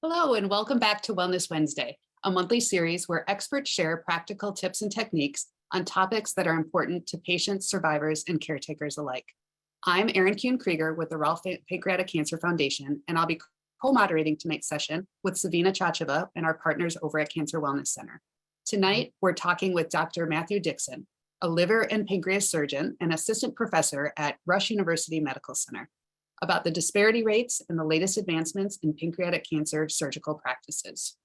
Hello, and welcome back to Wellness Wednesday, a monthly series where experts share practical tips and techniques on topics that are important to patients, survivors, and caretakers alike. I'm Erin Kuhn-Krieger with the Rolfe Pancreatic Cancer Foundation, and I'll be co-moderating tonight's session with Savina Chacheva and our partners over at Cancer Wellness Center. Tonight, we're talking with Dr. Matthew Dixon, a liver and pancreas surgeon and assistant professor at Rush University Medical Center, about the disparity rates and the latest advancements in pancreatic cancer surgical practices.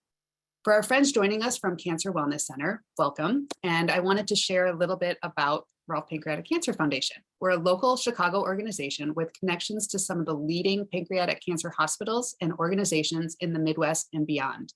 For our friends joining us from Cancer Wellness Center, welcome. And I wanted to share a little bit about Rolfe Pancreatic Cancer Foundation. We're a local Chicago organization with connections to some of the leading pancreatic cancer hospitals and organizations in the Midwest and beyond.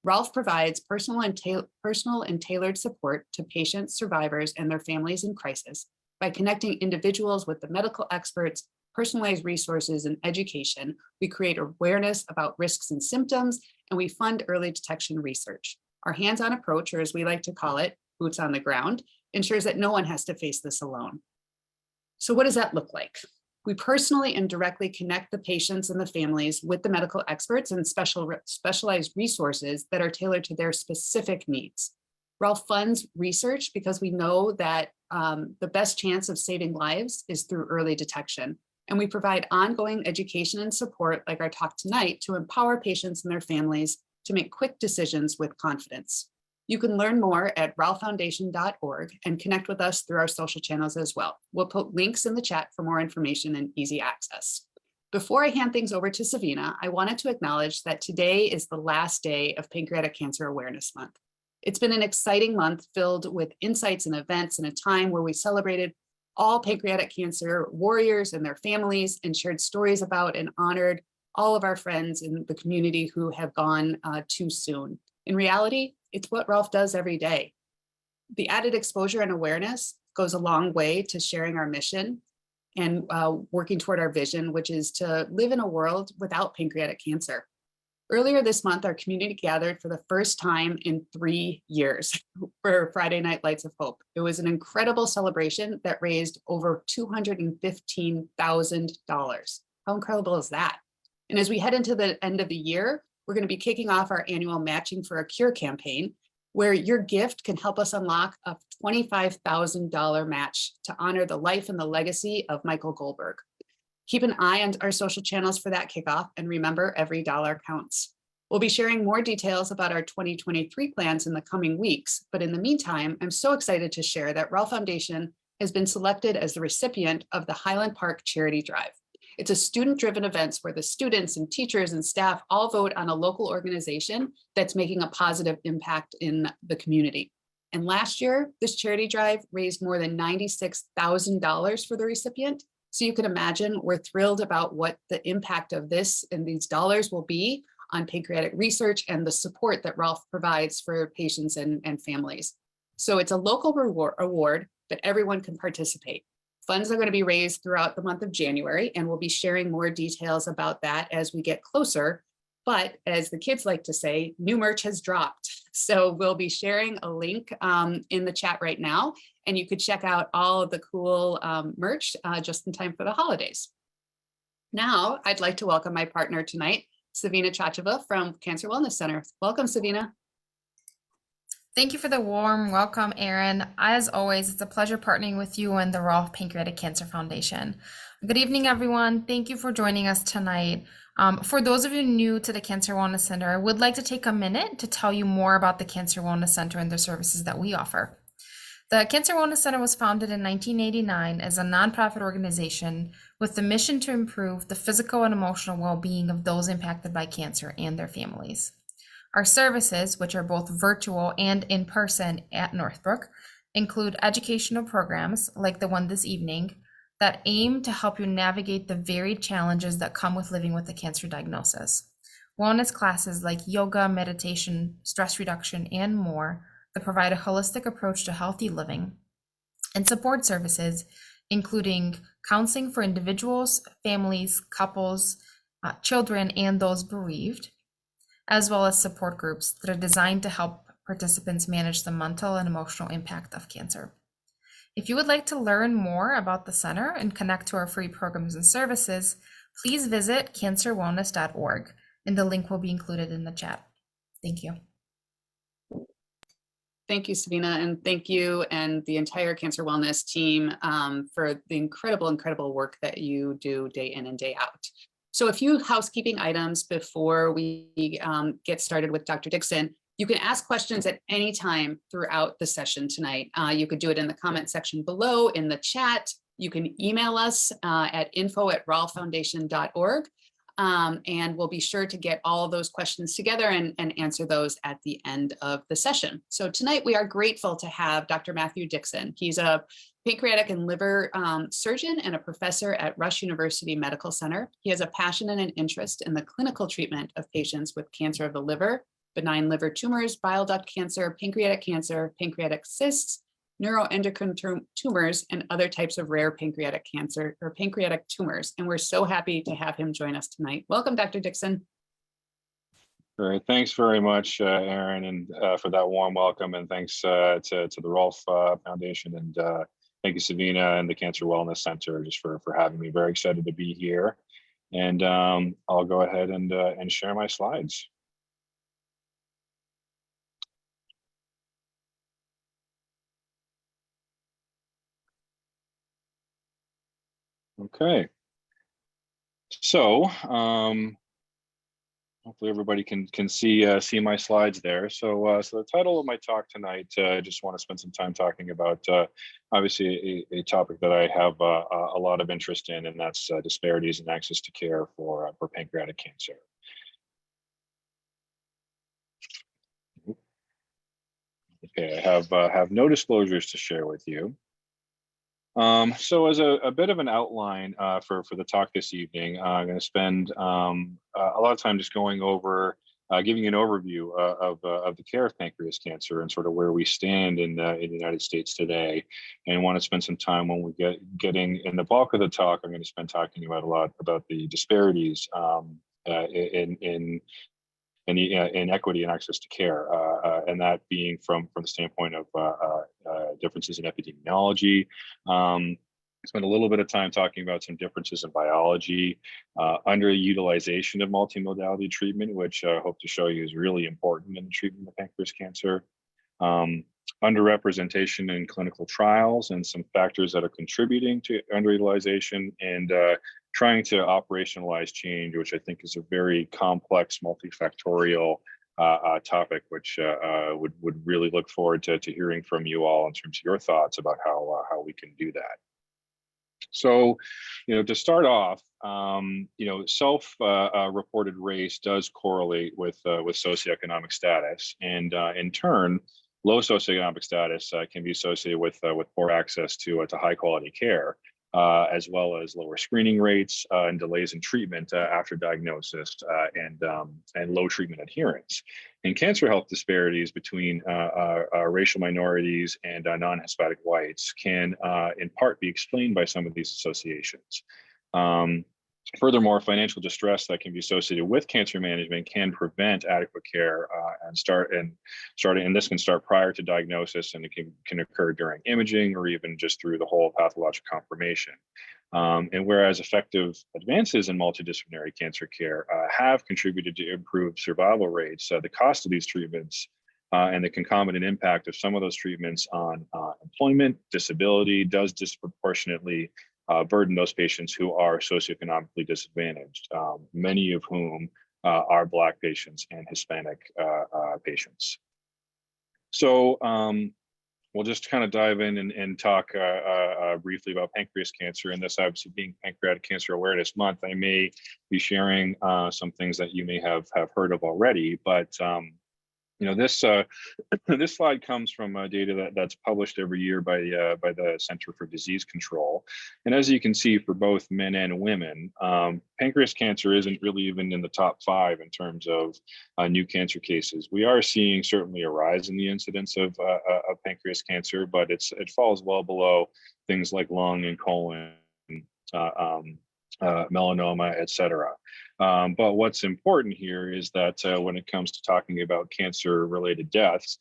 Rolfe provides personal and tailored support to patients, survivors, and their families in crisis by connecting individuals with the medical experts, personalized resources, and education. We create awareness about risks and symptoms, and we fund early detection research. Our hands-on approach, or as we like to call it, boots on the ground, ensures that no one has to face this alone. So what does that look like? We personally and directly connect the patients and the families with the medical experts and specialized resources that are tailored to their specific needs. Rolfe funds research because we know that the best chance of saving lives is through early detection. And we provide ongoing education and support, like our talk tonight, to empower patients and their families to make quick decisions with confidence. You can learn more at rolfefoundation.org and connect with us through our social channels as well. We'll put links in the chat for more information and easy access. Before I hand things over to Savina, I wanted to acknowledge that today is the last day of Pancreatic Cancer Awareness Month. It's been an exciting month filled with insights and events and a time where we celebrated all pancreatic cancer warriors and their families and shared stories about and honored all of our friends in the community who have gone too soon. In reality, it's what Rolfe does every day. The added exposure and awareness goes a long way to sharing our mission and working toward our vision, which is to live in a world without pancreatic cancer. Earlier this month, our community gathered for the first time in 3 years for Friday Night Lights of Hope. It was an incredible celebration that raised over $215,000. How incredible is that? And as we head into the end of the year, we're going to be kicking off our annual Matching for a Cure campaign, where your gift can help us unlock a $25,000 match to honor the life and the legacy of Michael Goldberg. Keep an eye on our social channels for that kickoff, and remember, every dollar counts. We'll be sharing more details about our 2023 plans in the coming weeks, but in the meantime, I'm so excited to share that Rolfe Foundation has been selected as the recipient of the Highland Park Charity Drive. It's a student-driven event where the students and teachers and staff all vote on a local organization that's making a positive impact in the community. And last year, this charity drive raised more than $96,000 for the recipient. So you can imagine we're thrilled about what the impact of this and these dollars will be on pancreatic research and the support that Rolfe provides for patients and families. So it's a local award, but everyone can participate. Funds are going to be raised throughout the month of January, and we'll be sharing more details about that as we get closer. But as the kids like to say, new merch has dropped. So we'll be sharing a link in the chat right now, and you could check out all of the cool merch just in time for the holidays. Now, I'd like to welcome my partner tonight, Savina Chacheva from Cancer Wellness Center. Welcome, Savina. Thank you for the warm welcome, Erin. As always, it's a pleasure partnering with you and the Rolfe Pancreatic Cancer Foundation. Good evening, everyone. Thank you for joining us tonight. For those of you new to the Cancer Wellness Center, I would like to take a minute to tell you more about the Cancer Wellness Center and the services that we offer. The Cancer Wellness Center was founded in 1989 as a nonprofit organization with the mission to improve the physical and emotional well-being of those impacted by cancer and their families. Our services, which are both virtual and in person at Northbrook, include educational programs like the one this evening that aim to help you navigate the varied challenges that come with living with a cancer diagnosis. Wellness classes like yoga, meditation, stress reduction, and more that provide a holistic approach to healthy living, and support services including counseling for individuals, families, couples, children, and those bereaved, as well as support groups that are designed to help participants manage the mental and emotional impact of cancer. If you would like to learn more about the center and connect to our free programs and services, please visit cancerwellness.org. and the link will be included in the chat. Thank you. Thank you, Sabina, and thank you and the entire Cancer Wellness team for the incredible work that you do day in and day out. So a few housekeeping items before we get started with Dr. Dixon. You can ask questions at any time throughout the session tonight. You could do it in the comment section below, in the chat. You can email us at info@rolfefoundation.org. And we'll be sure to get all of those questions together and answer those at the end of the session. So tonight we are grateful to have Dr. Matthew Dixon. He's a pancreatic and liver surgeon and a professor at Rush University Medical Center. He has a passion and an interest in the clinical treatment of patients with cancer of the liver, benign liver tumors, bile duct cancer, pancreatic cysts, neuroendocrine tumors, and other types of rare pancreatic cancer or pancreatic tumors. And we're so happy to have him join us tonight. Welcome, Dr. Dixon. All right, thanks very much, Erin, and for that warm welcome, and thanks to the Rolfe Foundation, and thank you, Sabina, and the Cancer Wellness Center, just for having me. Very excited to be here, and I'll go ahead and share my slides. Okay, so hopefully everybody can see my slides there. So the title of my talk tonight, I just want to spend some time talking about obviously a topic that I have a lot of interest in, and that's disparities in access to care for pancreatic cancer. Okay, I have no disclosures to share with you. So as a bit of an outline for the talk this evening, I'm going to spend a lot of time just going over, giving an overview of the care of pancreas cancer and sort of where we stand in the United States today. And want to spend some time when we getting in the bulk of the talk, I'm going to spend talking about a lot about the disparities in equity and access to care, and that being from the standpoint of differences in epidemiology. Spend a little bit of time talking about some differences in biology, underutilization of multimodality treatment, which I hope to show you is really important in the treatment of pancreas cancer, underrepresentation in clinical trials and some factors that are contributing to underutilization, and trying to operationalize change, which I think is a very complex, multifactorial topic, which would really look forward to hearing from you all in terms of your thoughts about how we can do that. So, to start off, self-reported race does correlate with socioeconomic status, and in turn, low socioeconomic status can be associated with poor access to high quality care, as well as lower screening rates and delays in treatment after diagnosis, and low treatment adherence. And cancer health disparities between racial minorities and non-Hispanic whites can in part be explained by some of these associations. Furthermore, financial distress that can be associated with cancer management can prevent adequate care, and this can start prior to diagnosis, and it can occur during imaging or even just through the whole pathologic confirmation. And whereas effective advances in multidisciplinary cancer care have contributed to improved survival rates, the cost of these treatments and the concomitant impact of some of those treatments on employment, disability does disproportionately burden those patients who are socioeconomically disadvantaged, many of whom are Black patients and Hispanic patients. So we'll just kind of dive in and talk briefly about pancreas cancer, and this obviously being Pancreatic Cancer Awareness Month. I may be sharing some things that you may have heard of already, but this this slide comes from data that's published every year by the Center for Disease Control, and as you can see, for both men and women, pancreas cancer isn't really even in the top 5 in terms of new cancer cases. We are seeing certainly a rise in the incidence of pancreas cancer, but it falls well below things like lung and colon, melanoma, et cetera. But what's important here is that when it comes to talking about cancer-related deaths,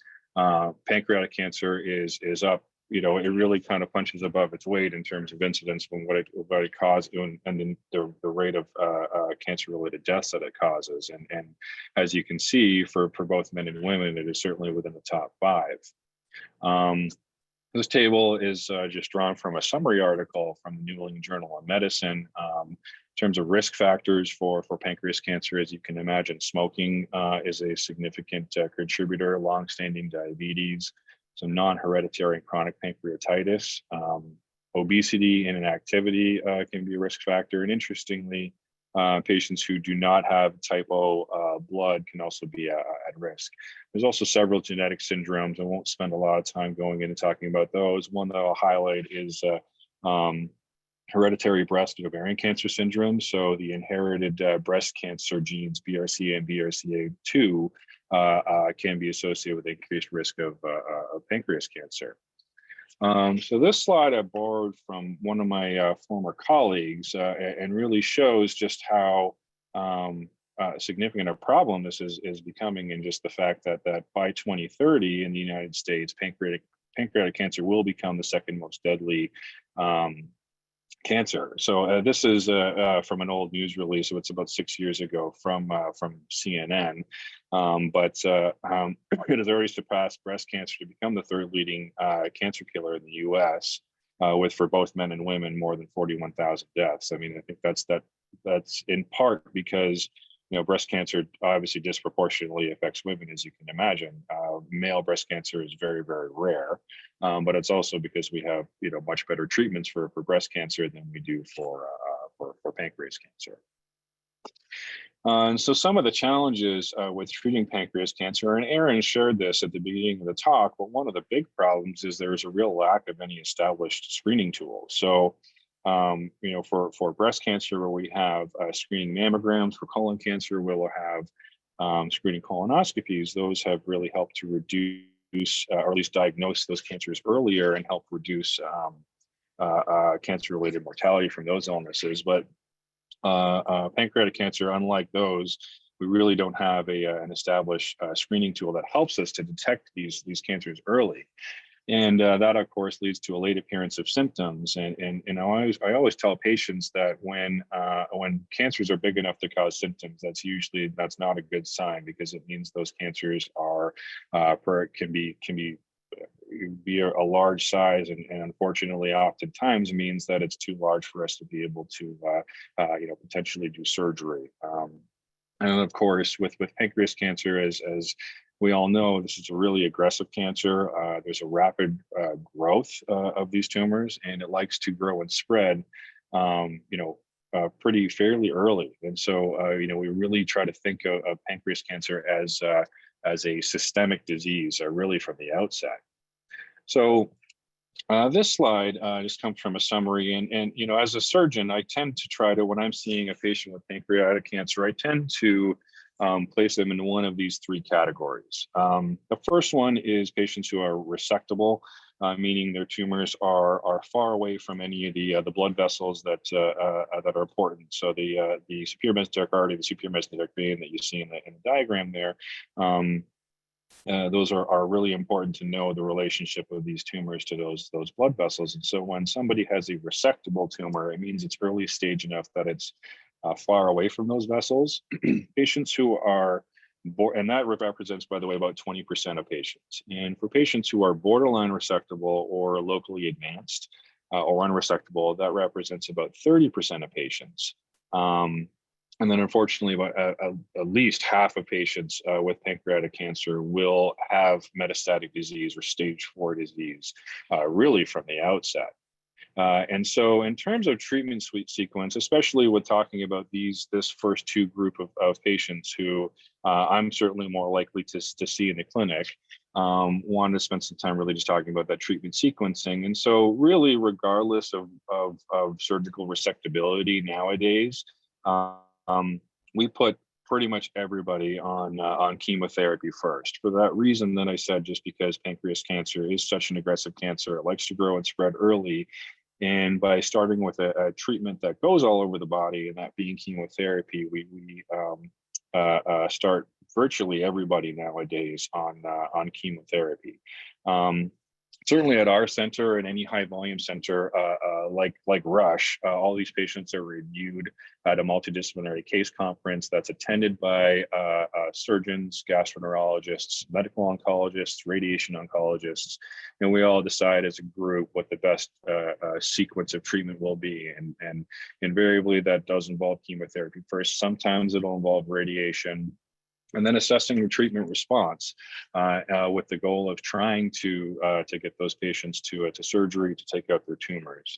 pancreatic cancer is up it really kind of punches above its weight in terms of incidence when what it caused, and then the rate of cancer-related deaths that it causes. And as you can see, for both men and women, it is certainly within the top 5. This table is just drawn from a summary article from the New England Journal of Medicine. In terms of risk factors for pancreas cancer, as you can imagine, smoking is a significant contributor, longstanding diabetes, some non-hereditary and chronic pancreatitis, obesity and inactivity can be a risk factor. And interestingly, patients who do not have type O blood can also be at risk. There's also several genetic syndromes. I won't spend a lot of time going into talking about those. One that I'll highlight is hereditary breast and ovarian cancer syndrome. So the inherited breast cancer genes, BRCA and BRCA2, can be associated with increased risk of pancreas cancer. So this slide I borrowed from one of my former colleagues and really shows just how significant a problem this is becoming, and just the fact that by 2030 in the United States, pancreatic cancer will become the second most deadly cancer. So this is from an old news release, so it's about 6 years ago from CNN. But it has already surpassed breast cancer to become the 3rd leading cancer killer in the U.S., with, for both men and women, more than 41,000 deaths. I mean, I think that's in part because breast cancer obviously disproportionately affects women, as you can imagine. Male breast cancer is very, very rare, but it's also because we have much better treatments for breast cancer than we do for pancreas cancer. And so some of the challenges with treating pancreas cancer, and Aaron shared this at the beginning of the talk, but one of the big problems is there's a real lack of any established screening tools. So for breast cancer, where we have screening mammograms, for colon cancer, we'll have screening colonoscopies. Those have really helped to reduce, or at least diagnose those cancers earlier and help reduce cancer-related mortality from those illnesses. But pancreatic cancer, unlike those, we really don't have an established screening tool that helps us to detect these cancers early. And that, of course, leads to a late appearance of symptoms. And I always tell patients that when cancers are big enough to cause symptoms, that's not a good sign, because it means those cancers can be a large size, and unfortunately, oftentimes means that it's too large for us to be able to potentially do surgery. And of course, with pancreas cancer, as we all know, this is a really aggressive cancer. There's a rapid growth of these tumors, and it likes to grow and spread, pretty fairly early. And so, we really try to think of pancreas cancer as a systemic disease, really from the outset. So this slide just comes from a summary, and as a surgeon, I tend to try to, when I'm seeing a patient with pancreatic cancer, I tend to place them in one of these 3 categories. The first one is patients who are resectable, meaning their tumors are far away from any of the blood vessels that are important. So the superior mesenteric artery, the superior mesenteric vein that you see in the diagram there, those are really important to know the relationship of these tumors to those blood vessels. And so when somebody has a resectable tumor, it means it's early stage enough that it's far away from those vessels. Patients who are, and that represents, by the way, about 20% of patients. And for patients who are borderline resectable or locally advanced or unresectable, that represents about 30% of patients. And then unfortunately, about at least half of patients with pancreatic cancer will have metastatic disease or stage 4 disease, really from the outset. And so in terms of treatment sequence, especially with talking about this first 2 group of patients who I'm certainly more likely to see in the clinic, wanted to spend some time really just talking about that treatment sequencing. And so really, regardless of surgical resectability nowadays, we put pretty much everybody on chemotherapy first, for that reason that I said, just because pancreas cancer is such an aggressive cancer. It likes to grow and spread early. And by starting with a treatment that goes all over the body, and that being chemotherapy, we start virtually everybody nowadays on chemotherapy. certainly at our center and any high volume center like Rush, all these patients are reviewed at a multidisciplinary case conference that's attended by surgeons, gastroenterologists, medical oncologists, radiation oncologists, and we all decide as a group what the best sequence of treatment will be. And invariably that does involve chemotherapy first. Sometimes it'll involve radiation, and then assessing your treatment response with the goal of trying to get those patients to surgery to take out their tumors.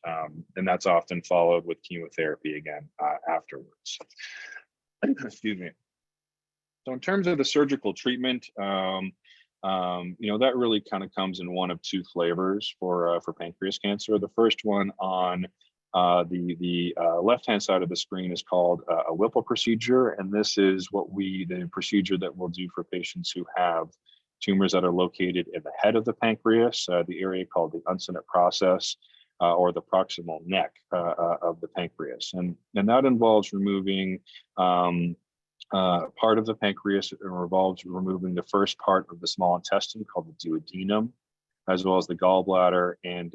And that's often followed with chemotherapy again afterwards. Excuse me. So in terms of the surgical treatment, that really kind of comes in one of two flavors for pancreas cancer. The first one on the left-hand side of the screen is called a Whipple procedure, and this is the procedure that we'll do for patients who have tumors that are located in the head of the pancreas, the area called the uncinate process, or the proximal neck of the pancreas, and that involves removing part of the pancreas. It involves removing the first part of the small intestine called the duodenum, as well as the gallbladder and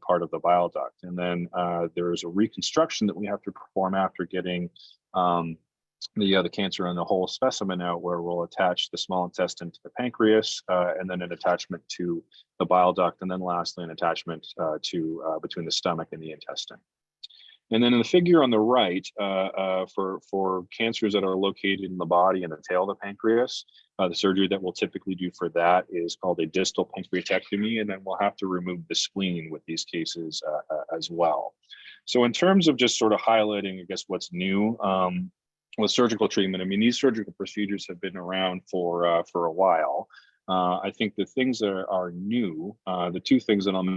part of the bile duct. And then there is a reconstruction that we have to perform after getting the cancer and the whole specimen out, where we'll attach the small intestine to the pancreas, and then an attachment to the bile duct, and then lastly an attachment to between the stomach and the intestine. And then in the figure on the right, for cancers that are located in the body and the tail of the pancreas, the surgery that we'll typically do for that is called a distal pancreatectomy, and then we'll have to remove the spleen with these cases as well. So in terms of just sort of highlighting, I guess, what's new with surgical treatment, I mean, these surgical procedures have been around for a while. I think the things that are new, the two things that I'll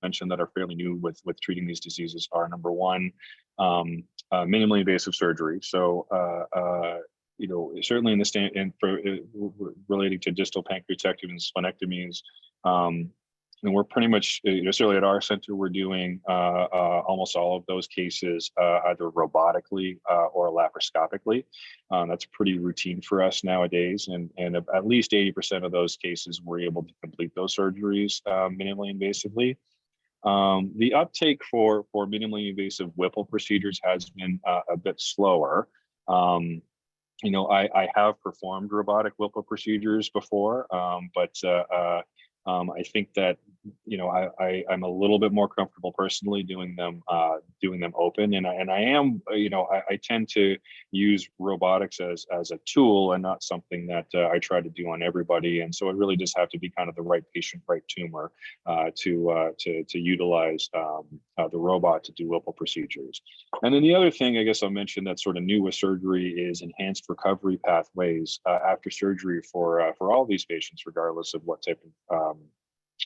mention that are fairly new with treating these diseases are, number one, minimally invasive surgery. So certainly in the relating to distal pancreatectomies and splenectomies, and we're pretty much, certainly at our center, we're doing almost all of those cases either robotically or laparoscopically. That's pretty routine for us nowadays, and at least 80% of those cases we're able to complete those surgeries minimally invasively. The uptake for minimally invasive Whipple procedures has been a bit slower. I have performed robotic Whipple procedures before, but I think that I'm a little bit more comfortable personally doing them open, and I tend to use robotics as a tool and not something that I try to do on everybody, and so it really does have to be kind of the right patient, right tumor to utilize the robot to do Whipple procedures. And then the other thing I guess I'll mention that's sort of new with surgery is enhanced recovery pathways after surgery for all these patients, regardless of what type of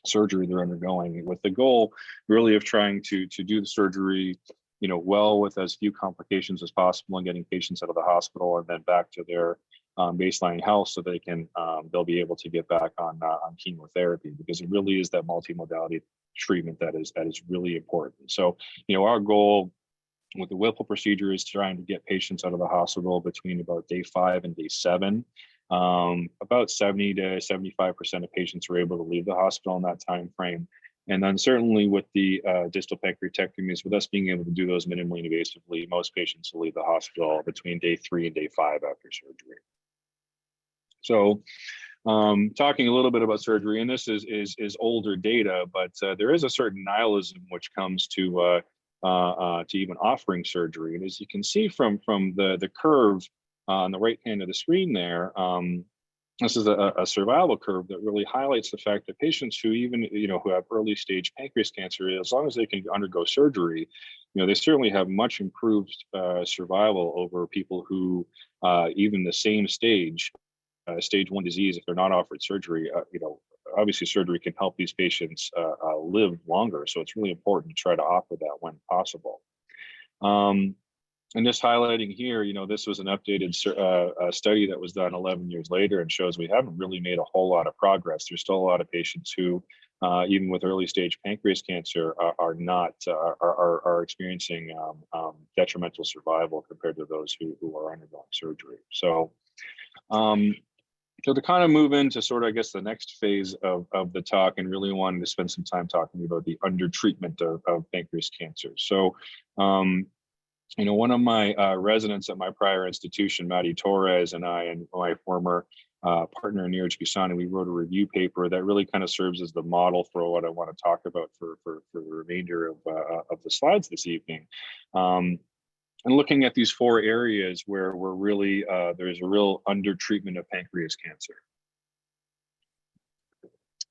surgery they're undergoing, with the goal really of trying to do the surgery well with as few complications as possible, and getting patients out of the hospital and then back to their baseline health, so they'll be able to get back on chemotherapy, because it really is that multimodality treatment that is really important. So our goal with the Whipple procedure is trying to get patients out of the hospital between about day 5 and day 7. About 70 to 75% of patients are able to leave the hospital in that time frame. And then certainly with the distal pancreatectomies, with us being able to do those minimally invasively, most patients will leave the hospital between day 3 and day 5 after surgery. So talking a little bit about surgery, and this is older data, but there is a certain nihilism which comes to even offering surgery. And as you can see from the curve on the right hand of the screen there, this is a survival curve that really highlights the fact that patients who who have early stage pancreas cancer, as long as they can undergo surgery, they certainly have much improved survival over people who even the same stage 1 disease, if they're not offered surgery, obviously surgery can help these patients live longer. So it's really important to try to offer that when possible. And just highlighting here, this was an updated study that was done 11 years later, and shows we haven't really made a whole lot of progress. There's still a lot of patients who, even with early stage pancreas cancer, are experiencing detrimental survival compared to those who are undergoing surgery. So, So to kind of move into sort of, I guess, the next phase of the talk, and really wanting to spend some time talking about the undertreatment of pancreas cancer. So, one of my residents at my prior institution, Matty Torres, and I, and my former partner, Neeraj Gusani, we wrote a review paper that really kind of serves as the model for what I want to talk about for the remainder of the slides this evening. And looking at these 4 areas where we're really, there's a real undertreatment of pancreas cancer.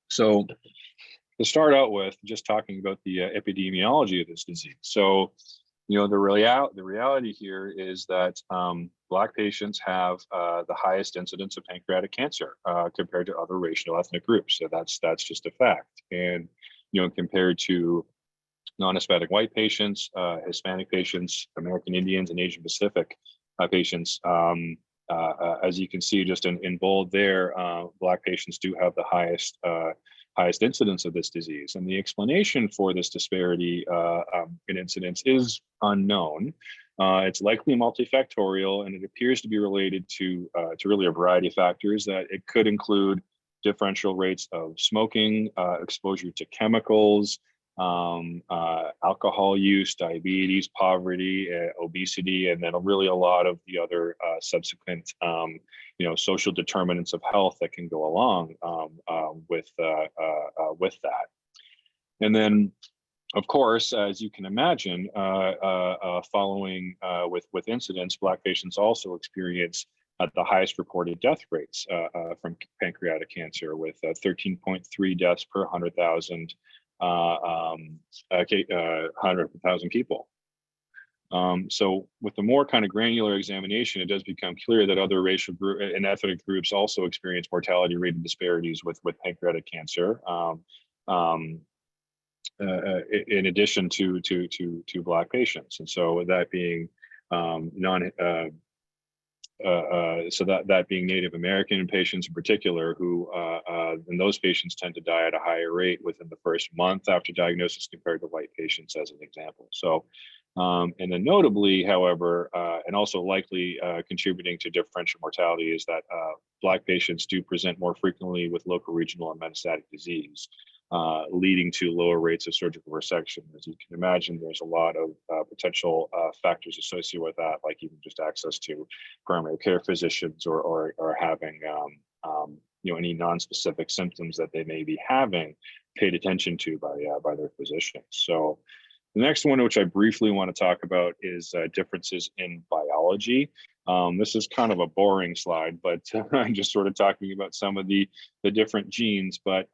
So to start out with, just talking about the epidemiology of this disease. So, the reality here is that Black patients have the highest incidence of pancreatic cancer compared to other racial ethnic groups. So that's just a fact. And, compared to non-Hispanic white patients, Hispanic patients, American Indians, and Asian Pacific patients. As you can see just in bold there, Black patients do have the highest incidence of this disease. And the explanation for this disparity in incidence is unknown. It's likely multifactorial, and it appears to be related to really a variety of factors. That it could include differential rates of smoking, exposure to chemicals, alcohol use, diabetes, poverty, obesity, and then really a lot of the other subsequent, social determinants of health that can go along with that. And then, of course, as you can imagine, following with incidence, Black patients also experience the highest reported death rates from pancreatic cancer, with 13.3 deaths per 100,000 people. So with the more kind of granular examination, it does become clear that other racial group and ethnic groups also experience mortality rate disparities with pancreatic cancer, in addition to Black patients. And so that being that being Native American patients in particular, who and those patients tend to die at a higher rate within the first month after diagnosis compared to white patients, as an example. So, and then notably, however, and also likely contributing to differential mortality, is that Black patients do present more frequently with local, regional, and metastatic disease, leading to lower rates of surgical resection. As you can imagine, there's a lot of potential factors associated with that, like even just access to primary care physicians, or having any non-specific symptoms that they may be having paid attention to by their physicians. So the next one, which I briefly want to talk about, is differences in biology. This is kind of a boring slide, but I'm just sort of talking about some of the different genes. But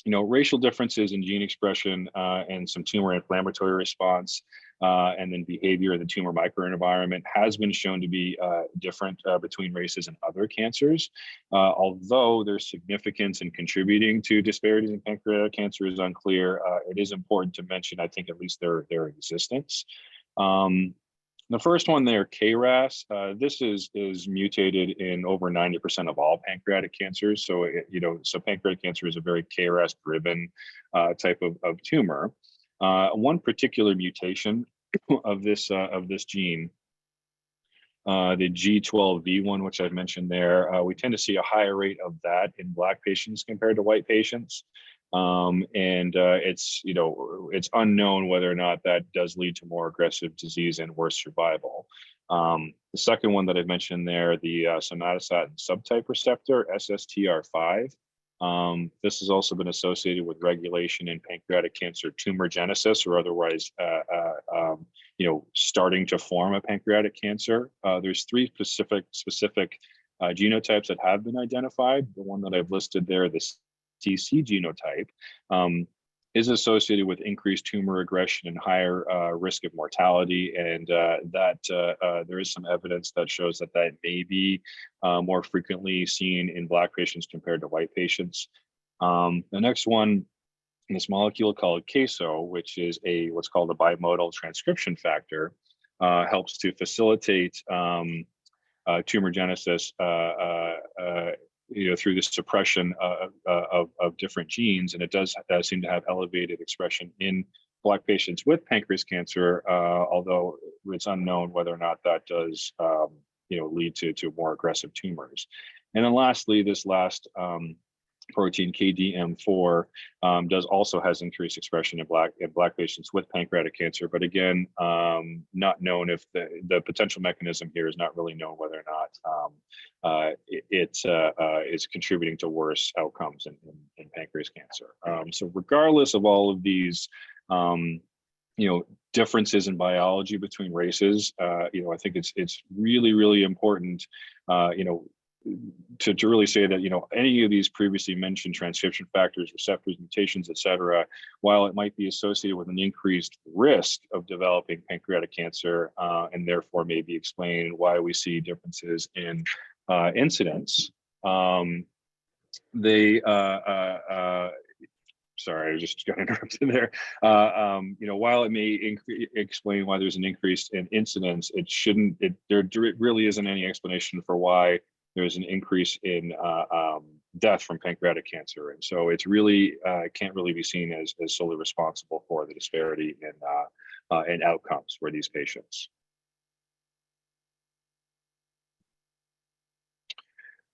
racial differences in gene expression and some tumor inflammatory response, and then behavior in the tumor microenvironment has been shown to be different between races and other cancers. Although their significance in contributing to disparities in pancreatic cancer is unclear, it is important to mention, I think, at least their existence. The first one there, KRAS, this is mutated in over 90% of all pancreatic cancers. So, so pancreatic cancer is a very KRAS-driven type of tumor. One particular mutation of this gene, the G12V one, which I've mentioned there, we tend to see a higher rate of that in Black patients compared to white patients. It's unknown whether or not that does lead to more aggressive disease and worse survival. The second one that I've mentioned there, the somatostatin subtype receptor, SSTR5, this has also been associated with regulation in pancreatic cancer tumorigenesis, or otherwise, starting to form a pancreatic cancer. There's 3 specific genotypes that have been identified. The one that I've listed there, the TC genotype, is associated with increased tumor aggression and higher risk of mortality, and there is some evidence that shows that may be more frequently seen in Black patients compared to white patients. The next one, this molecule called CASO, which is what's called a bimodal transcription factor, helps to facilitate tumorigenesis through the suppression of different genes, and it does seem to have elevated expression in Black patients with pancreas cancer, although it's unknown whether or not that does lead to more aggressive tumors. And then lastly, this last protein KDM4 also has increased expression in black patients with pancreatic cancer, but again, not known if the potential mechanism here is not really known whether or not it is contributing to worse outcomes in pancreas cancer. So regardless of all of these, differences in biology between races, I think it's really important, to really say that, any of these previously mentioned transcription factors, receptors, mutations, et cetera, while it might be associated with an increased risk of developing pancreatic cancer, and therefore maybe explain why we see differences in incidence, sorry, I just got interrupted there. While it may explain why there's an increase in incidence, there really isn't any explanation for why there's an increase in death from pancreatic cancer. And so it's really, can't really be seen as solely responsible for the disparity in outcomes for these patients.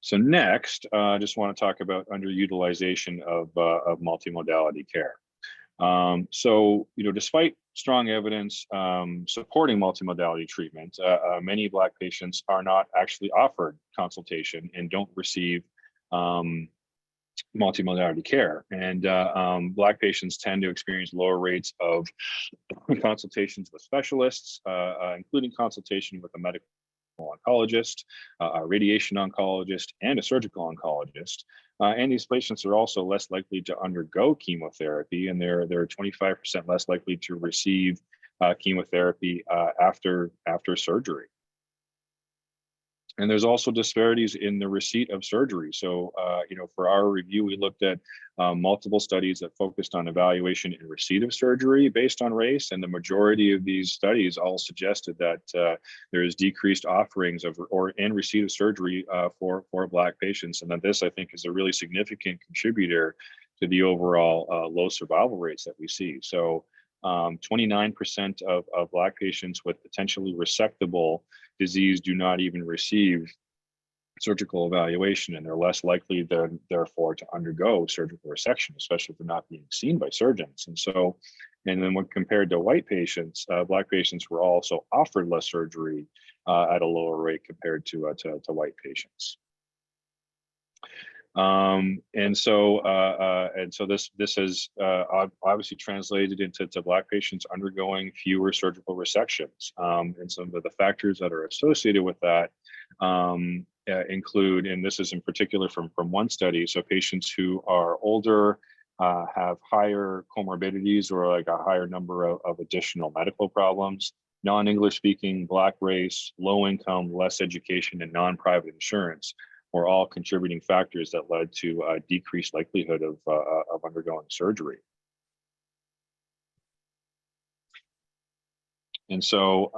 So next, I just want to talk about underutilization of multimodality care. So, despite strong evidence supporting multimodality treatment, many Black patients are not actually offered consultation and don't receive multimodality care. And Black patients tend to experience lower rates of consultations with specialists, including consultation with a medical oncologist, a radiation oncologist, and a surgical oncologist. And these patients are also less likely to undergo chemotherapy, and they're 25% less likely to receive chemotherapy after surgery. And there's also disparities in the receipt of surgery. So, for our review, we looked at multiple studies that focused on evaluation and receipt of surgery based on race. And the majority of these studies all suggested that there is decreased offerings and receipt of surgery for Black patients. And that this, I think, is a really significant contributor to the overall low survival rates that we see. So 29% of Black patients with potentially resectable disease do not even receive surgical evaluation, and they're less likely therefore to undergo surgical resection, especially if they're not being seen by surgeons. And then when compared to white patients, Black patients were also offered less surgery at a lower rate compared to white patients. And so this has obviously translated into Black patients undergoing fewer surgical resections. And some of the factors that are associated with that include, and this is in particular from one study, so patients who are older have higher comorbidities or like a higher number of additional medical problems, non-English speaking, Black race, low income, less education, and non-private insurance were all contributing factors that led to a decreased likelihood of undergoing surgery. And so,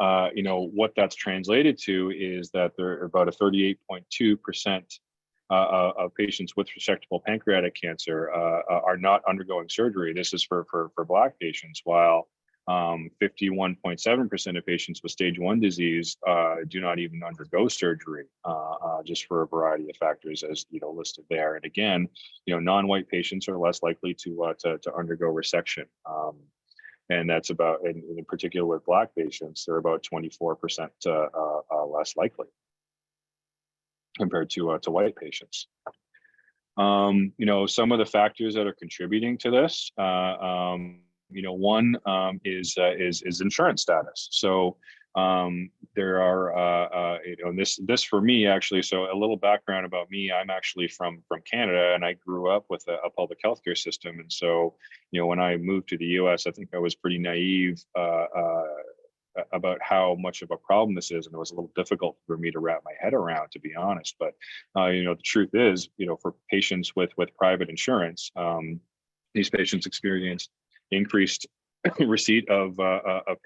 what that's translated to is that there are about a 38.2% of patients with resectable pancreatic cancer are not undergoing surgery. This is for Black patients, while 51.7% of patients with stage 1 disease do not even undergo surgery, just for a variety of factors as listed there. And again, non-white patients are less likely to undergo resection, and that's about, in particular with Black patients, they're about 24% less likely compared to white patients. Some of the factors that are contributing to this. One is insurance status. So there are, and this for me actually. So a little background about me: I'm actually from Canada, and I grew up with a public healthcare system. And so, when I moved to the U.S., I think I was pretty naive about how much of a problem this is, and it was a little difficult for me to wrap my head around, to be honest. But the truth is, for patients with private insurance, these patients experience increased receipt of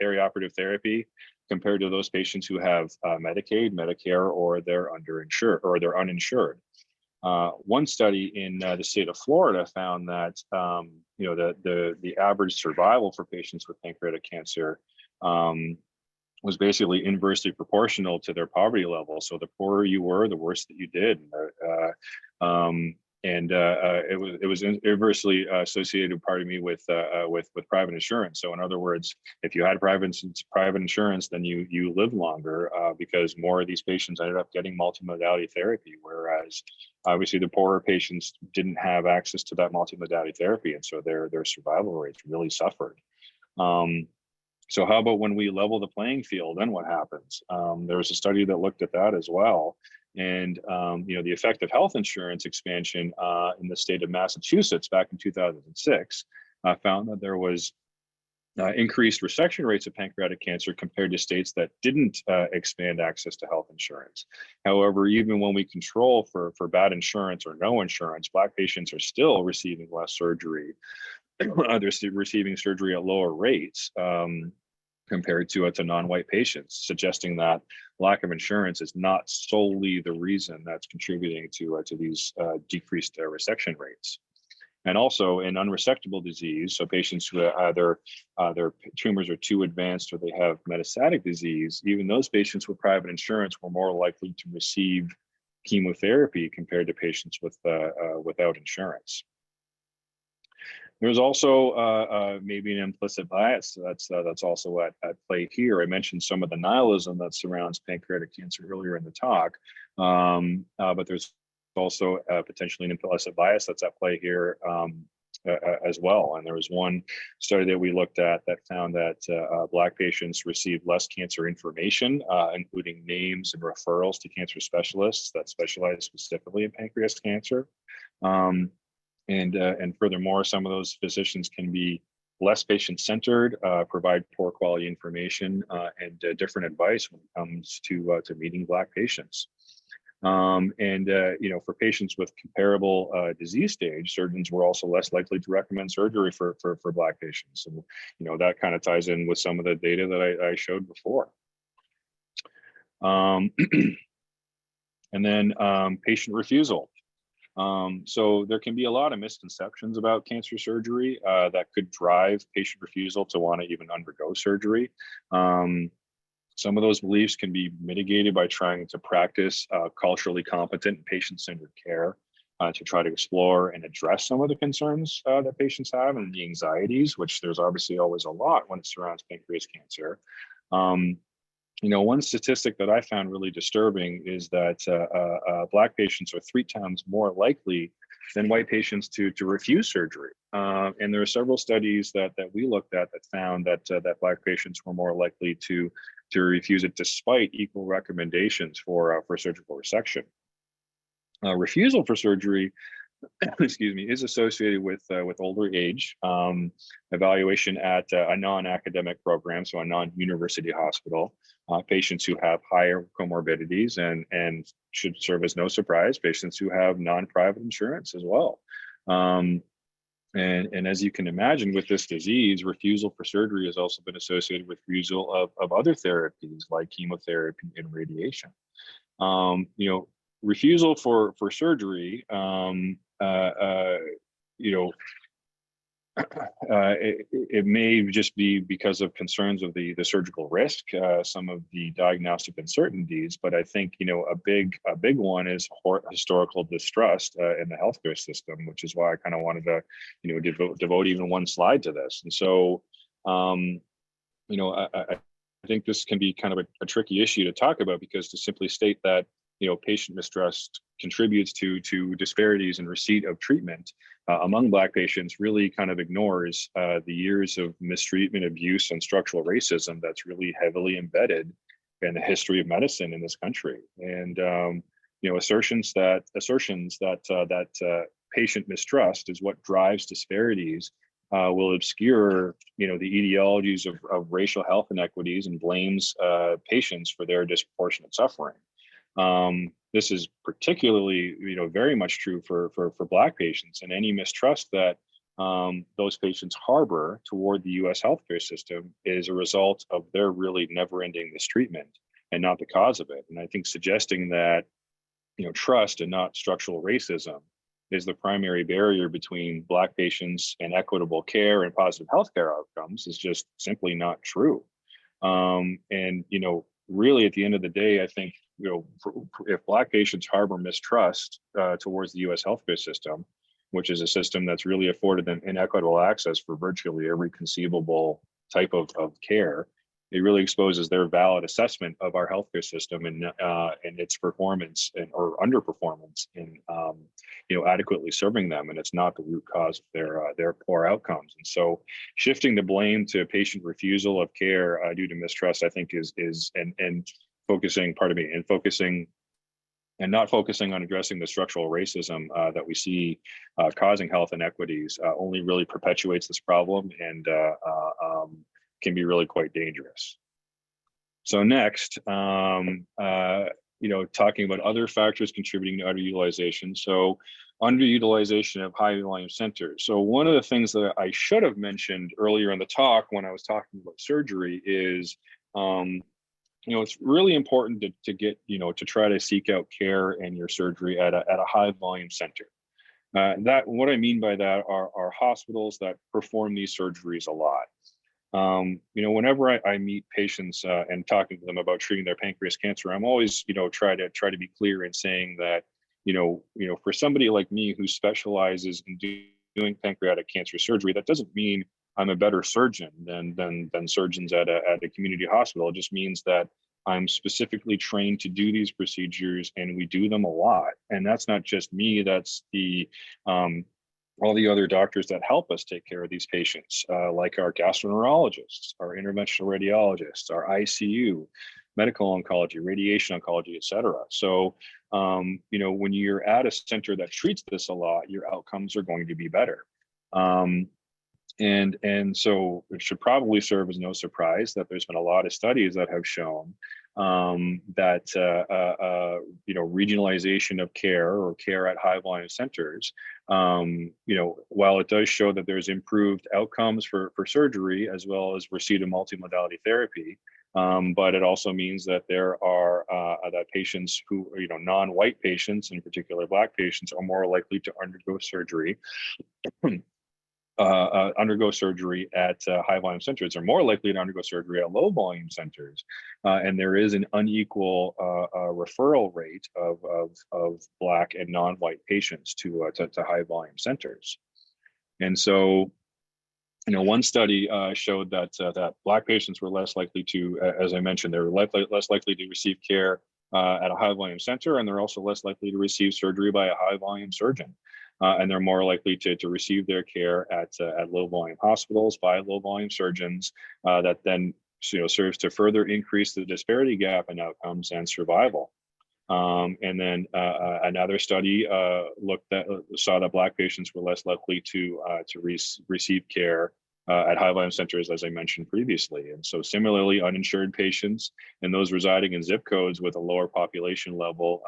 perioperative therapy compared to those patients who have Medicaid, Medicare, or they're underinsured or they're uninsured. One study in the state of Florida found that the average survival for patients with pancreatic cancer was basically inversely proportional to their poverty level. So the poorer you were, the worse that you did. It was inversely associated, pardon me, with private insurance. So in other words, if you had private insurance, then you lived longer because more of these patients ended up getting multimodality therapy, whereas obviously the poorer patients didn't have access to that multimodality therapy, and so their survival rates really suffered. So how about when we level the playing field, then what happens? There was a study that looked at that as well. And the effect of health insurance expansion in the state of Massachusetts back in 2006 found that there was increased resection rates of pancreatic cancer compared to states that didn't expand access to health insurance. However, even when we control for bad insurance or no insurance, Black patients are still receiving less surgery. They're receiving surgery at lower rates compared to non-white patients, suggesting that lack of insurance is not solely the reason that's contributing to these decreased resection rates. And also in unresectable disease, so patients who either their tumors are too advanced or they have metastatic disease, even those patients with private insurance were more likely to receive chemotherapy compared to patients without insurance. There's also maybe an implicit bias that's also at play here. I mentioned some of the nihilism that surrounds pancreatic cancer earlier in the talk, but there's also potentially an implicit bias that's at play here as well. And there was one study that we looked at that found that Black patients received less cancer information, including names and referrals to cancer specialists that specialize specifically in pancreas cancer. And furthermore, some of those physicians can be less patient-centered, provide poor quality information, and different advice when it comes to meeting Black patients. For patients with comparable disease stage, surgeons were also less likely to recommend surgery for Black patients. And that kind of ties in with some of the data that I showed before. And then patient refusal. So there can be a lot of misconceptions about cancer surgery that could drive patient refusal to want to even undergo surgery. Some of those beliefs can be mitigated by trying to practice culturally competent and patient-centered care to try to explore and address some of the concerns that patients have and the anxieties, which there's obviously always a lot when it surrounds pancreas cancer. One statistic that I found really disturbing is that Black patients are 3 times more likely than white patients to refuse surgery. And there are several studies that we looked at that found that Black patients were more likely to refuse it despite equal recommendations for surgical resection. Refusal for surgery is associated with older age, evaluation at a non-academic program, so a non-university hospital, patients who have higher comorbidities, and should serve as no surprise, patients who have non-private insurance as well. And as you can imagine, with this disease, refusal for surgery has also been associated with refusal of other therapies like chemotherapy and radiation. Refusal for surgery, it may just be because of concerns of the surgical risk, some of the diagnostic uncertainties, but I think a big one is historical distrust in the healthcare system, which is why I kind of wanted to devote even one slide to this. And so I think this can be kind of a tricky issue to talk about, because to simply state that patient mistrust contributes to disparities in receipt of treatment among Black patients really kind of ignores the years of mistreatment, abuse, and structural racism that's really heavily embedded in the history of medicine in this country. And assertions that patient mistrust is what drives disparities will obscure the ideologies of racial health inequities and blames patients for their disproportionate suffering. This is particularly, very much true for Black patients, and any mistrust that those patients harbor toward the U.S. healthcare system is a result of their really never-ending mistreatment and not the cause of it. And I think suggesting that, trust and not structural racism is the primary barrier between Black patients and equitable care and positive healthcare outcomes is just simply not true. And, really at the end of the day, I think, if Black patients harbor mistrust towards the US healthcare system, which is a system that's really afforded them inequitable access for virtually every conceivable type of care, it really exposes their valid assessment of our healthcare system and its performance or underperformance in adequately serving them, and it's not the root cause of their poor outcomes. And so, shifting the blame to patient refusal of care due to mistrust, I think, is not focusing on addressing the structural racism that we see causing health inequities only really perpetuates this problem and can be really quite dangerous. So next, talking about other factors contributing to underutilization. So underutilization of high volume centers. So one of the things that I should have mentioned earlier in the talk when I was talking about surgery is, it's really important to get, to try to seek out care and your surgery at a high volume center. What I mean by that are hospitals that perform these surgeries a lot. Whenever I meet patients and talking to them about treating their pancreas cancer, I'm always, try to be clear in saying that, for somebody like me who specializes in doing pancreatic cancer surgery, that doesn't mean I'm a better surgeon than surgeons at a community hospital. It just means that I'm specifically trained to do these procedures, and we do them a lot. And that's not just me; that's all the other doctors that help us take care of these patients, like our gastroenterologists, our interventional radiologists, our ICU, medical oncology, radiation oncology, et cetera. So, when you're at a center that treats this a lot, your outcomes are going to be better. And so it should probably serve as no surprise that there's been a lot of studies that have shown that regionalization of care or care at high volume centers, while it does show that there's improved outcomes for surgery as well as receipt of multimodality therapy, but it also means that there are that patients who, non-white patients, in particular Black patients, are more likely to undergo surgery. Undergo surgery at high volume centers, are more likely to undergo surgery at low volume centers, and there is an unequal referral rate of Black and non-white patients to high volume centers. And so, one study showed that Black patients were less likely to, as I mentioned, they're less likely to receive care at a high volume center, and they're also less likely to receive surgery by a high volume surgeon. And they're more likely to receive their care at low volume hospitals by low volume surgeons. That then serves to further increase the disparity gap in outcomes and survival. And then another study saw that Black patients were less likely to receive care at high volume centers, as I mentioned previously. And so similarly, uninsured patients and those residing in zip codes with a lower population level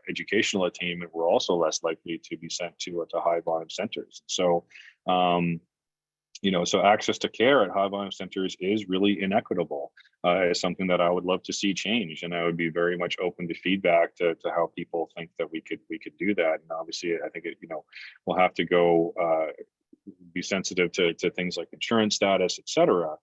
educational attainment were also less likely to be sent to high volume centers. So, so access to care at high volume centers is really inequitable. It's something that I would love to see change, and I would be very much open to feedback to how people think that we could do that. And obviously, I think we'll have to go be sensitive to things like insurance status, et cetera.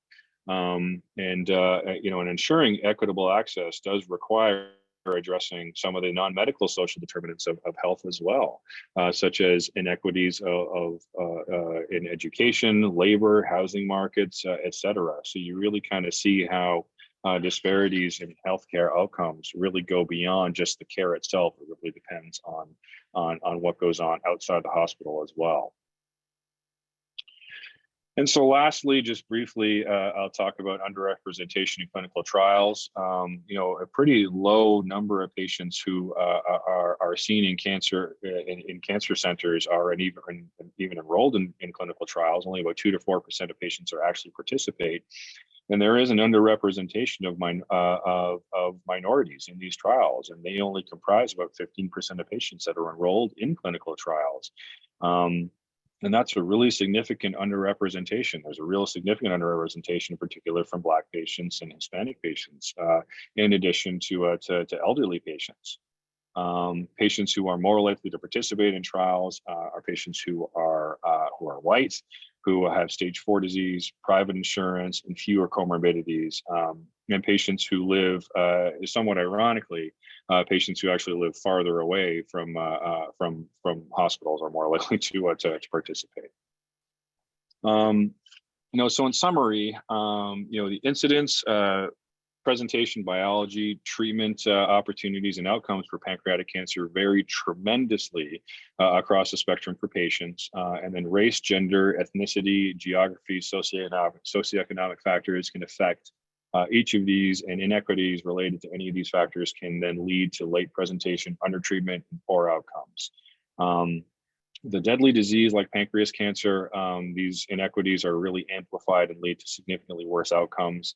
And ensuring equitable access does require addressing some of the non-medical social determinants of health as well, such as inequities in education, labor, housing markets, et cetera. So you really kind of see how disparities in healthcare outcomes really go beyond just the care itself. It really depends on what goes on outside the hospital as well. And so lastly, just briefly, I'll talk about underrepresentation in clinical trials. A pretty low number of patients who are seen in cancer centers are even enrolled in clinical trials. Only about 2 to 4% of patients are actually participate. And there is an underrepresentation of minorities in these trials, and they only comprise about 15% of patients that are enrolled in clinical trials. And that's a really significant underrepresentation. There's a real significant underrepresentation, in particular from Black patients and Hispanic patients, in addition to elderly patients. Patients who are more likely to participate in trials are patients who who are white, who have stage 4 disease, private insurance, and fewer comorbidities, and patients who live, somewhat ironically, patients who actually live farther away from hospitals are more likely to participate. So in summary, the incidence, presentation, biology, treatment opportunities, and outcomes for pancreatic cancer vary tremendously across the spectrum for patients. And then race, gender, ethnicity, geography, socioeconomic factors can affect each of these, and inequities related to any of these factors can then lead to late presentation, undertreatment, and poor outcomes. The deadly disease like pancreas cancer, these inequities are really amplified and lead to significantly worse outcomes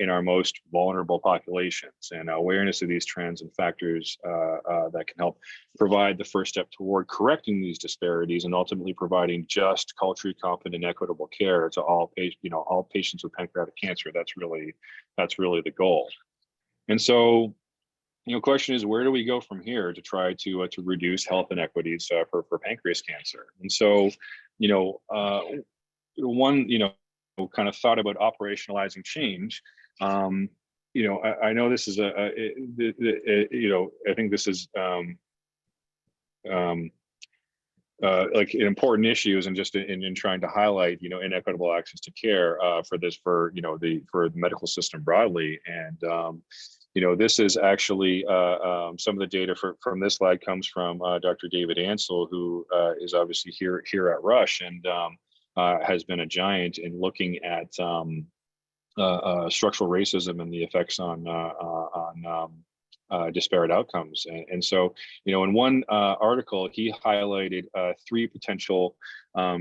in our most vulnerable populations. And awareness of these trends and factors that can help provide the first step toward correcting these disparities and ultimately providing just, culturally competent, and equitable care to all patients with pancreatic cancer. That's really the goal. And so, question is, where do we go from here to try to reduce health inequities for pancreas cancer? And so, one, kind of thought about operationalizing change. I know this is I think this is like an important issues, and just in trying to highlight, inequitable access to care for the medical system broadly. And this is actually some of the data from this slide comes from Dr. David Ansel, who is obviously here at Rush, and has been a giant in looking at structural racism and the effects on disparate outcomes. And so, in one article, he highlighted 3 potential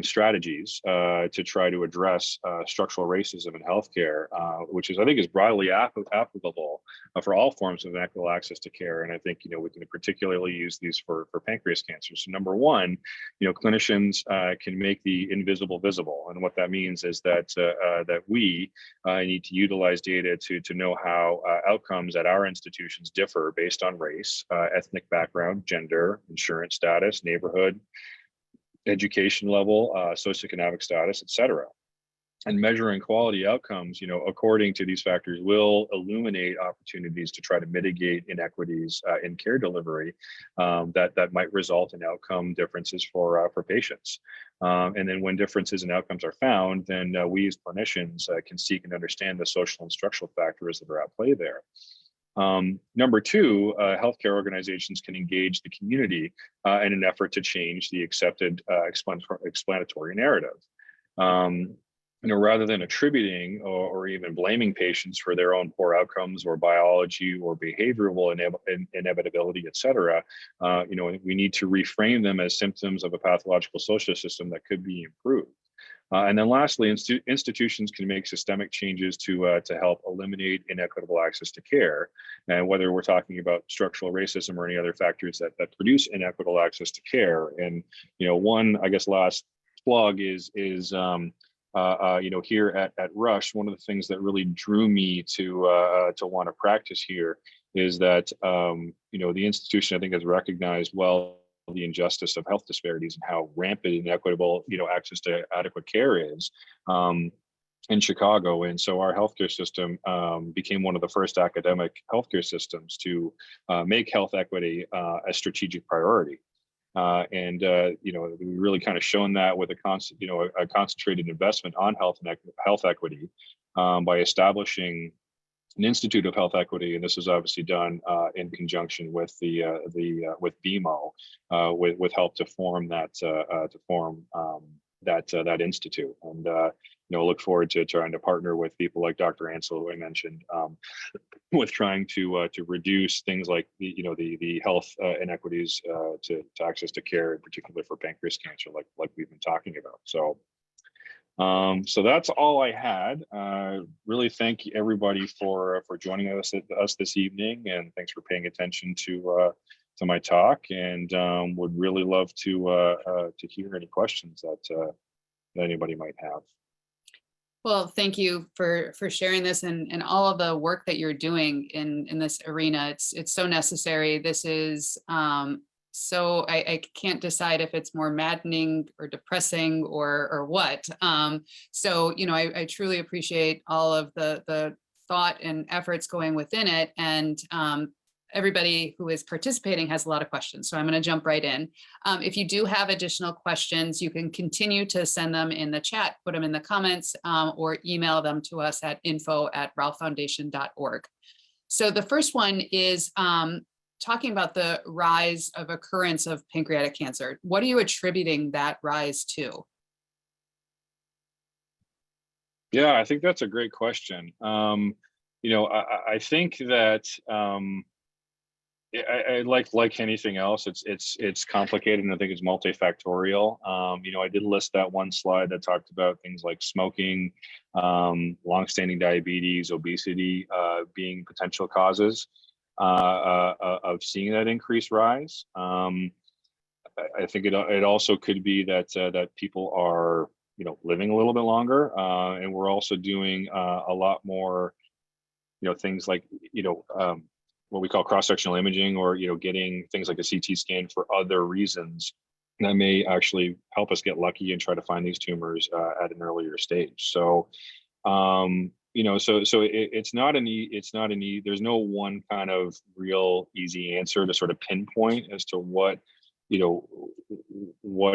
strategies to try to address structural racism in healthcare, which I think is broadly applicable for all forms of inequitable access to care. And I think, we can particularly use these for pancreas cancer. So number one, clinicians can make the invisible visible. And what that means is that we need to utilize data to know how outcomes at our institutions differ based on race, ethnic background, gender, insurance status, neighborhood, education level, socioeconomic status, et cetera. And measuring quality outcomes, according to these factors, will illuminate opportunities to try to mitigate inequities in care delivery that might result in outcome differences for patients. And then when differences in outcomes are found, then we as clinicians can seek and understand the social and structural factors that are at play there. Number two, healthcare organizations can engage the community in an effort to change the accepted explanatory narrative. Rather than attributing or even blaming patients for their own poor outcomes or biology or behavioral inevitability, et cetera, we need to reframe them as symptoms of a pathological social system that could be improved. And then lastly, institutions can make systemic changes to help eliminate inequitable access to care. And whether we're talking about structural racism or any other factors that produce inequitable access to care. And, one, I guess, last plug is here at Rush, one of the things that really drew me to want to practice here is that, the institution, I think, has recognized well the injustice of health disparities and how rampant inequitable, access to adequate care is in Chicago. And so our healthcare system became one of the first academic healthcare systems to make health equity a strategic priority. And we really kind of shown that with a concentrated investment on health equity by establishing an Institute of Health Equity, and this is obviously done in conjunction with with BMO, with help to form that that institute. And look forward to trying to partner with people like Dr. Ansel, who I mentioned, with trying to reduce things like the health inequities to access to care, in particular for pancreas cancer, like we've been talking about. So that's all I had. Really thank everybody for joining us this evening, and thanks for paying attention to my talk. And would really love to hear any questions that anybody might have. Well, thank you for sharing this and all of the work that you're doing in this arena. It's so necessary. This is so I can't decide if it's more maddening or depressing or what. So, I truly appreciate all of the thought and efforts going within it. And everybody who is participating has a lot of questions. So I'm going to jump right in. If you do have additional questions, you can continue to send them in the chat, put them in the comments, or email them to us at info@rolfefoundation.org. So the first one is talking about the rise of occurrence of pancreatic cancer. What are you attributing that rise to? Yeah, I think that's a great question. I think that I like anything else, it's complicated, and I think it's multifactorial. I did list that one slide that talked about things like smoking, longstanding diabetes, obesity being potential causes of seeing that increased rise. I think it also could be that people are living a little bit longer, and we're also doing a lot more things like what we call cross-sectional imaging, or getting things like a CT scan for other reasons that may actually help us get lucky and try to find these tumors at an earlier stage. So it's not there's no one kind of real easy answer to sort of pinpoint as to what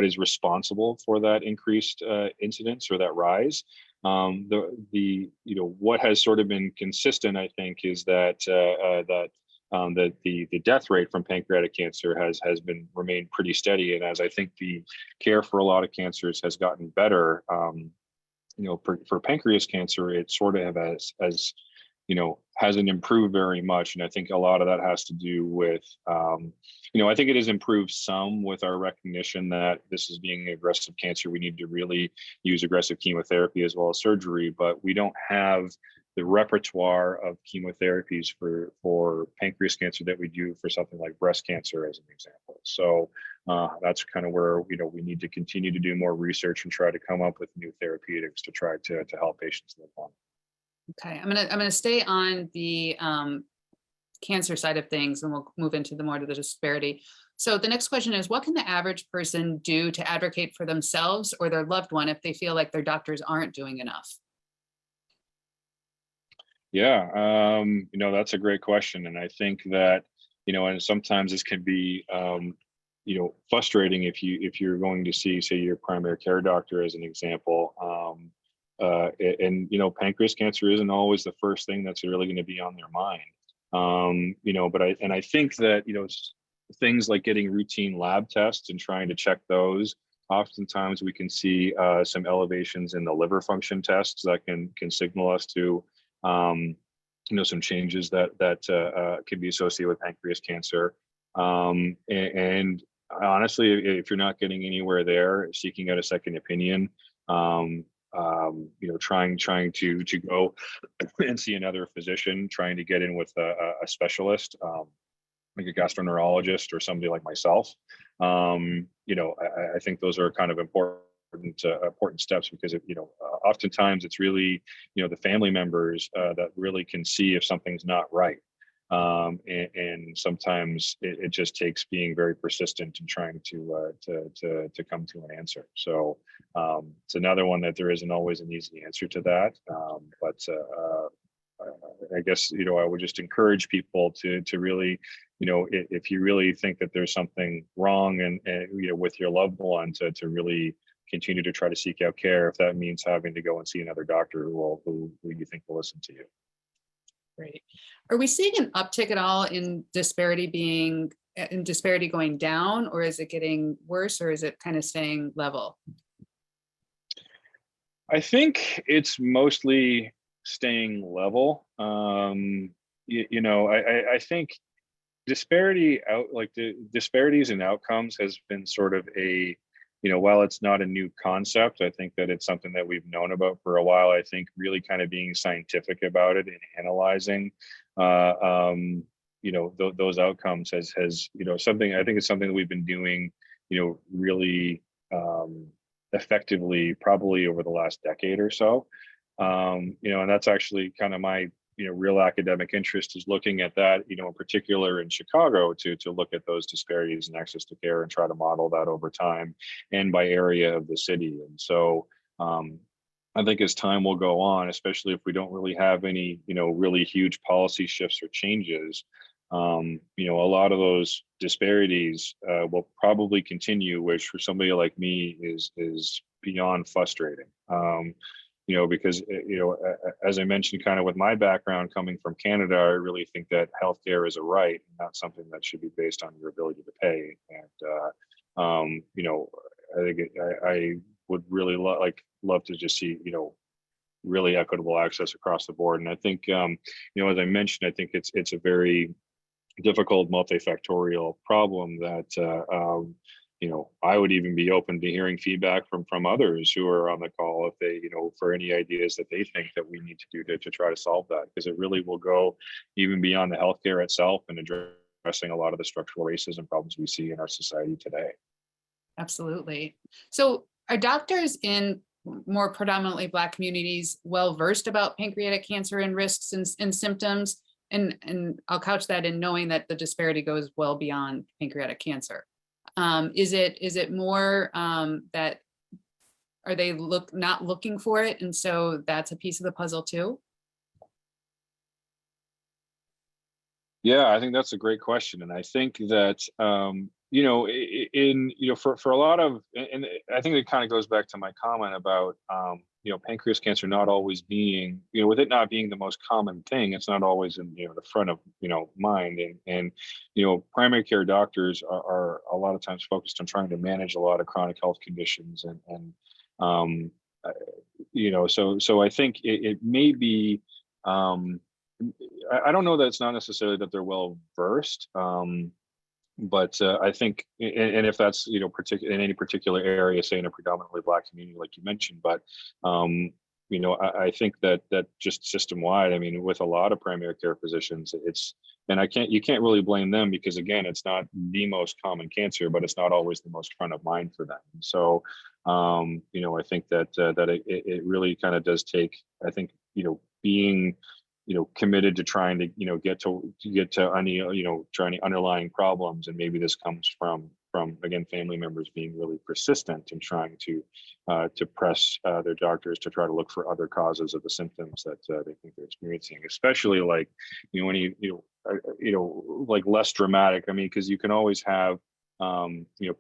is responsible for that increased incidence or that rise. What has sort of been consistent, I think, is that the death rate from pancreatic cancer has remained pretty steady. And as I think the care for a lot of cancers has gotten better, for pancreas cancer, it sort of hasn't improved very much. And I think a lot of that has to do with, I think it has improved some with our recognition that this is being an aggressive cancer. We need to really use aggressive chemotherapy as well as surgery, but we don't have the repertoire of chemotherapies for pancreas cancer that we do for something like breast cancer, as an example. So that's kind of where we need to continue to do more research and try to come up with new therapeutics to try to help patients live longer. Okay, I'm gonna stay on the cancer side of things, and we'll move into the disparity. So the next question is, what can the average person do to advocate for themselves or their loved one if they feel like their doctors aren't doing enough? Yeah, that's a great question. And I think that, and sometimes this can be, frustrating if you're going to see, say, your primary care doctor, as an example. Pancreas cancer isn't always the first thing that's really going to be on their mind. But I think that, things like getting routine lab tests and trying to check those, oftentimes we can see some elevations in the liver function tests that can signal us to some changes that can be associated with pancreas cancer. And honestly, if you're not getting anywhere there, seeking out a second opinion, trying to go and see another physician, trying to get in with a specialist, like a gastroenterologist or somebody like myself. I think those are kind of important steps, because oftentimes it's really the family members that really can see if something's not right. And sometimes it just takes being very persistent and trying to come to an answer. So it's another one that there isn't always an easy answer to that. But I guess I would just encourage people to really, if you really think that there's something wrong and with your loved one, to really continue to try to seek out care, if that means having to go and see another doctor who you think will listen to you. Great. Are we seeing an uptick at all in disparity going down, or is it getting worse, or is it kind of staying level? I think it's mostly staying level. I think disparities in outcomes has been sort of a, while it's not a new concept, I think that it's something that we've known about for a while. I think really kind of being scientific about it and analyzing, those outcomes has something, I think it's something that we've been doing, really effectively, probably over the last decade or so. And that's actually kind of my real academic interest is looking at that, in particular in Chicago, to look at those disparities in access to care and try to model that over time and by area of the city. And so I think as time will go on, especially if we don't really have any, really huge policy shifts or changes, a lot of those disparities will probably continue, which for somebody like me is beyond frustrating. Because as I mentioned, kind of with my background coming from Canada, I really think that healthcare is a right, and not something that should be based on your ability to pay. And I think I would really love to just see really equitable access across the board. And I think as I mentioned, I think it's a very difficult multifactorial problem that I would even be open to hearing feedback from others who are on the call if they, for any ideas that they think that we need to do to try to solve that, because it really will go even beyond the healthcare itself and addressing a lot of the structural racism problems we see in our society today. Absolutely. So are doctors in more predominantly Black communities well versed about pancreatic cancer and risks and symptoms? And I'll couch that in knowing that the disparity goes well beyond pancreatic cancer. Is it more that are they not looking for it, and so that's a piece of the puzzle too? Yeah, I think that's a great question, and I think that for a lot of, and I think it kind of goes back to my comment about pancreas cancer not always being, with it not being the most common thing, it's not always in the front of mind, and primary care doctors are a lot of times focused on trying to manage a lot of chronic health conditions, and so I think it may be. I don't know that it's not necessarily that they're well versed, but I think, and if that's particular in any particular area, say in a predominantly Black community, like you mentioned, but I think that just system wide, I mean, with a lot of primary care physicians, and you can't really blame them, because again, it's not the most common cancer, but it's not always the most front of mind for them. So I think that it really kind of does take, I think, being committed to trying to get to any trying the underlying problems, and maybe this comes from again family members being really persistent and trying to press their doctors to try to look for other causes of the symptoms that they think they're experiencing, especially like when like less dramatic. I mean, because you can always have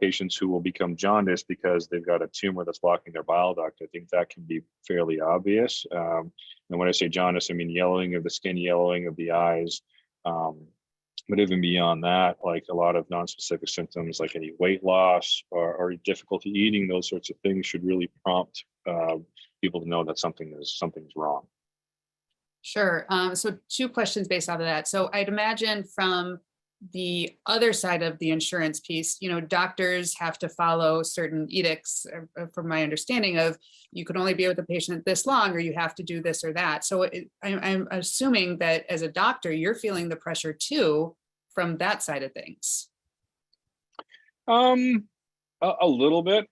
patients who will become jaundiced because they've got a tumor that's blocking their bile duct. I think that can be fairly obvious. And when I say jaundice, I mean yellowing of the skin, yellowing of the eyes. But even beyond that, like a lot of nonspecific symptoms, like any weight loss or difficulty eating, those sorts of things should really prompt people to know that something's wrong. Sure. So 2 questions based off of that. So I'd imagine from the other side of the insurance piece, doctors have to follow certain edicts, from my understanding of you can only be with the patient this long, or you have to do this or that. So I'm assuming that as a doctor, you're feeling the pressure too from that side of things. A little bit.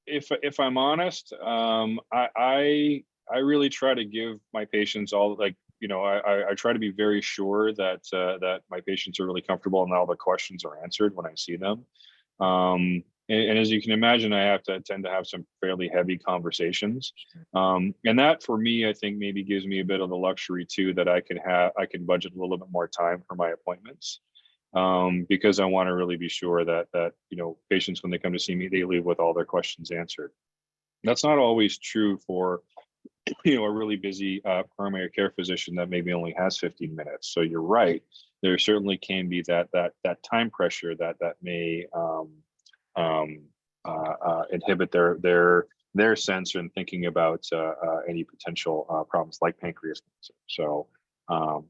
If I'm honest, I really try to give my patients all, like, I try to be very sure that that my patients are really comfortable and all the questions are answered when I see them. And as you can imagine, I tend to have some fairly heavy conversations. And that for me, I think maybe gives me a bit of the luxury too, that I can budget a little bit more time for my appointments. Because I want to really be sure that patients, when they come to see me, they leave with all their questions answered. That's not always true for a really busy primary care physician that maybe only has 15 minutes. So you're right. There certainly can be that time pressure that may inhibit their sense in thinking about any potential problems like pancreas cancer. So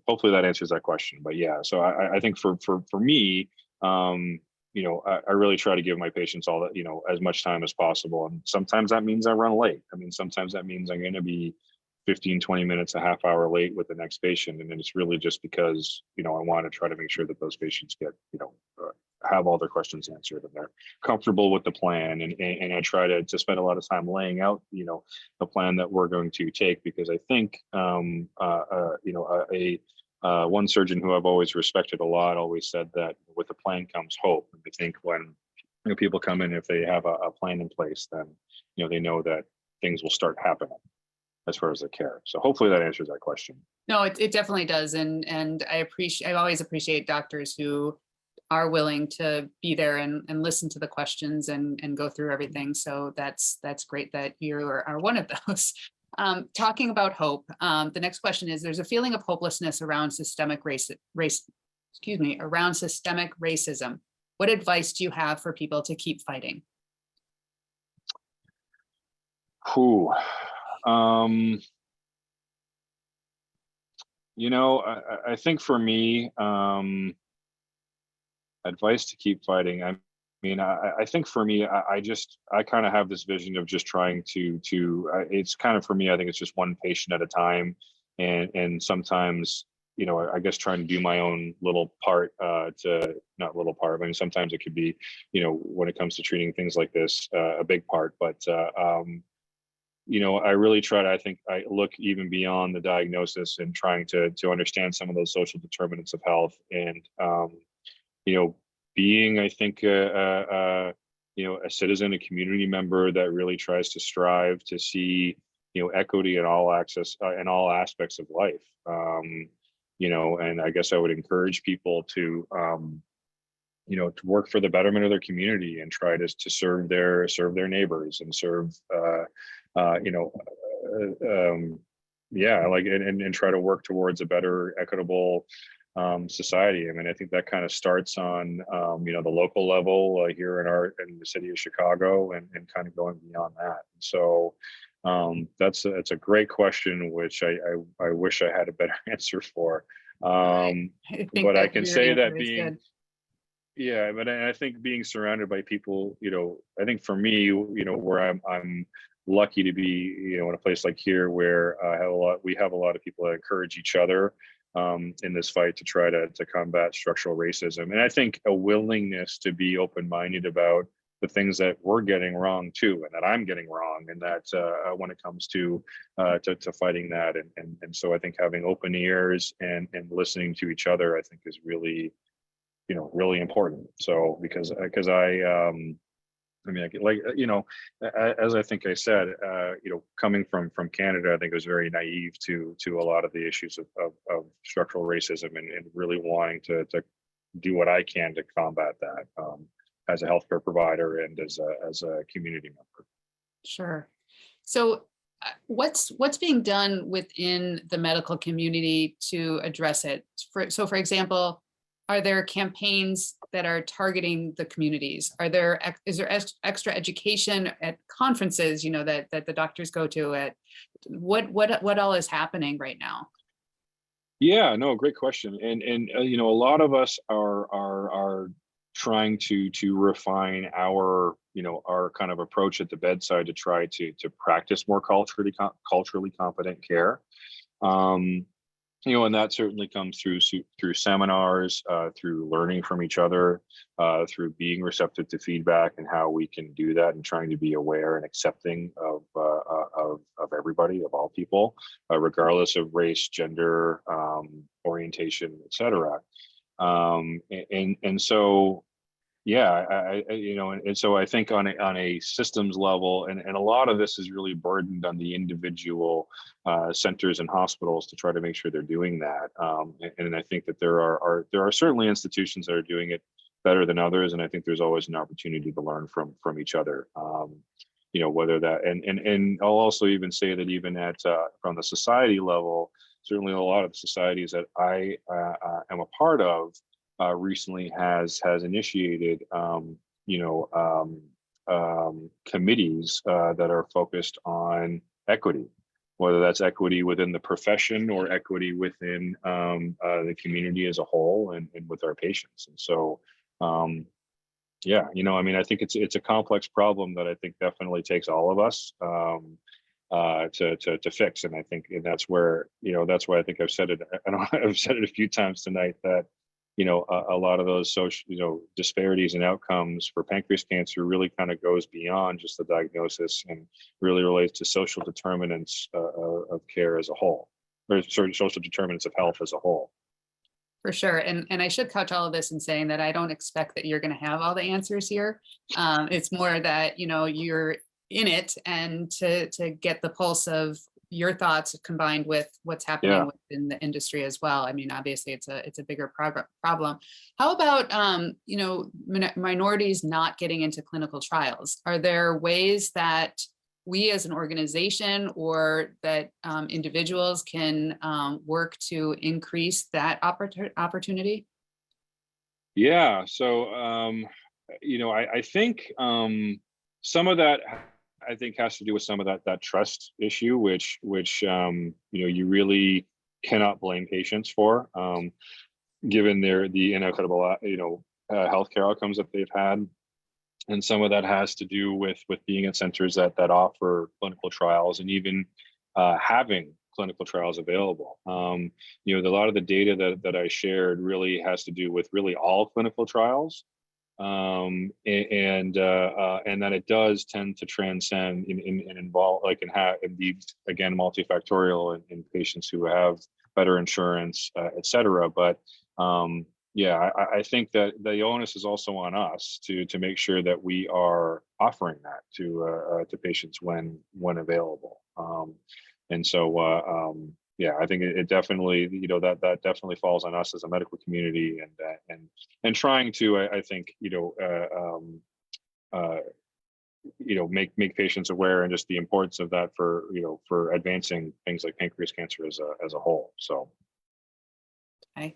hopefully that answers that question. But yeah, so I think for me, I really try to give my patients all that, as much time as possible. And sometimes that means I run late. I mean, sometimes that means I'm going to be 15, 20 minutes, a half hour late with the next patient. And then it's really just because, I want to try to make sure that those patients get, have all their questions answered and they're comfortable with the plan. And I try to spend a lot of time laying out, the plan that we're going to take, because I think, one surgeon who I've always respected a lot always said that with a plan comes hope. And I think when people come in, if they have a plan in place, then, they know that things will start happening as far as the care. So hopefully that answers that question. No, it definitely does. And I always appreciate doctors who are willing to be there and listen to the questions and go through everything. So that's great that you are one of those. Talking about hope, the next question is, there's a feeling of hopelessness around systemic around systemic racism. What advice do you have for people to keep fighting? Whew. I think for me, advice to keep fighting. I think for me, I kind of have this vision of just trying to it's kind of, for me, I think it's just one patient at a time. And sometimes, I guess trying to do my own little part not little part. I mean, sometimes it could be, when it comes to treating things like this, a big part, but, I really try to, I think I look even beyond the diagnosis and trying to understand some of those social determinants of health. And, being, I think, a citizen, a community member that really tries to strive to see, equity in all in all aspects of life. And I guess I would encourage people to, to work for the betterment of their community and try to serve their neighbors and serve, and try to work towards a better, equitable society. I mean, I think that kind of starts on, the local level here in the city of Chicago, and kind of going beyond that. So that's a great question, which I wish I had a better answer for. But I can say that I think being surrounded by people, I think for me, where I'm lucky to be, in a place like here where we have a lot of people that encourage each other in this fight to try to combat structural racism. And I think a willingness to be open-minded about the things that we're getting wrong too, and that I'm getting wrong, and that when it comes to fighting that. And so I think having open ears and listening to each other, I think, is really, really important. So because as I think I said, coming from Canada, I think it was very naive to a lot of the issues of structural racism, and really wanting to do what I can to combat that as a healthcare provider and as a community member. Sure. So what's being done within the medical community to address it? For example, are there campaigns that are targeting the communities? Is there extra education at conferences, that the doctors go to? At what all is happening right now? Yeah, no, great question. And a lot of us are trying to refine our kind of approach at the bedside to try to practice more culturally competent care. And that certainly comes through seminars, through learning from each other, through being receptive to feedback and how we can do that, and trying to be aware and accepting of everybody, of all people, regardless of race, gender, orientation, etc. And so, yeah, and so I think on a systems level, and a lot of this is really burdened on the individual centers and hospitals to try to make sure they're doing that. And I think that there are certainly institutions that are doing it better than others, and I think there's always an opportunity to learn from each other. Whether that, and I'll also even say that even at from the society level, certainly a lot of the societies that I am a part of recently has initiated committees that are focused on equity, whether that's equity within the profession or equity within the community as a whole, and with our patients. And so I think it's a complex problem that I think definitely takes all of us to fix. And I think, and that's where I think I've said it, I've said it a few times tonight, that a lot of those social, disparities in outcomes for pancreas cancer really kind of goes beyond just the diagnosis and really relates to social determinants of care as a whole, or sorry, social determinants of health as a whole. For sure. And I should couch all of this in saying that I don't expect that you're going to have all the answers here. It's more that, you're in it, and to get the pulse of your thoughts combined with what's happening Yeah. within the industry as well. I mean, obviously it's a bigger problem. How about, minorities not getting into clinical trials? Are there ways that we as an organization or that individuals can work to increase that opportunity? Yeah. So, I think some of that, I think, has to do with some of that trust issue, which you really cannot blame patients for, given the inequitable healthcare outcomes that they've had. And some of that has to do with being at centers that offer clinical trials, and even having clinical trials available. A lot of the data that I shared really has to do with really all clinical trials, and that it does tend to transcend and involve, like, and be, again, multifactorial in patients who have better insurance, et cetera. But I think that the onus is also on us to make sure that we are offering that to patients when available. And so I think it definitely, that definitely falls on us as a medical community, and trying to, I think, make patients aware, and just the importance of that for advancing things like pancreas cancer as a whole. So. Okay.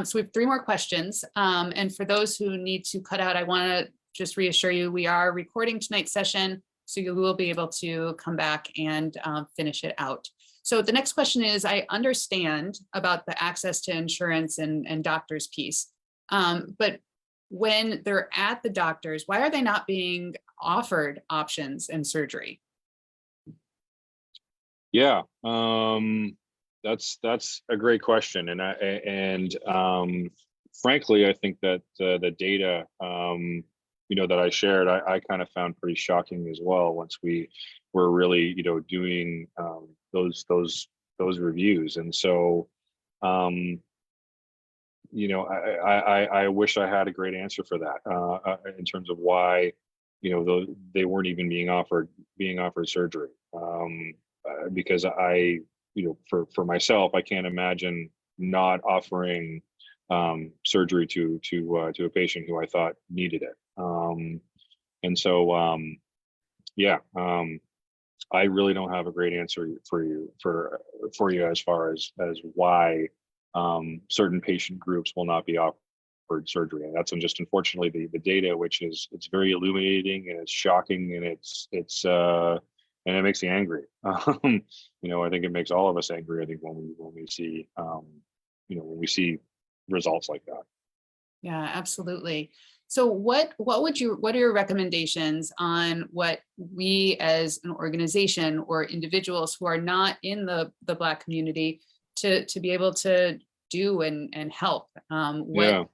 So we have 3 more questions. And for those who need to cut out, I want to just reassure you, we are recording tonight's session, so you will be able to come back and finish it out. So the next question is, I understand about the access to insurance and doctors piece, but when they're at the doctors, why are they not being offered options and surgery? Yeah. That's a great question, and frankly, I think that the data that I shared, I kind of found pretty shocking as well once we were really doing those reviews. And so I wish I had a great answer for that, in terms of why they weren't even being offered surgery, because for myself, I can't imagine not offering surgery to a patient who I thought needed it. And so I really don't have a great answer for you as far as why certain patient groups will not be offered surgery. And that's just, unfortunately, the data, which it's very illuminating, and it's shocking, and and it makes me angry. I think it makes all of us angry, I think, when we see when we see results like that. Yeah, absolutely. So what are your recommendations on what we as an organization or individuals who are not in the Black community to be able to do and help? Yeah.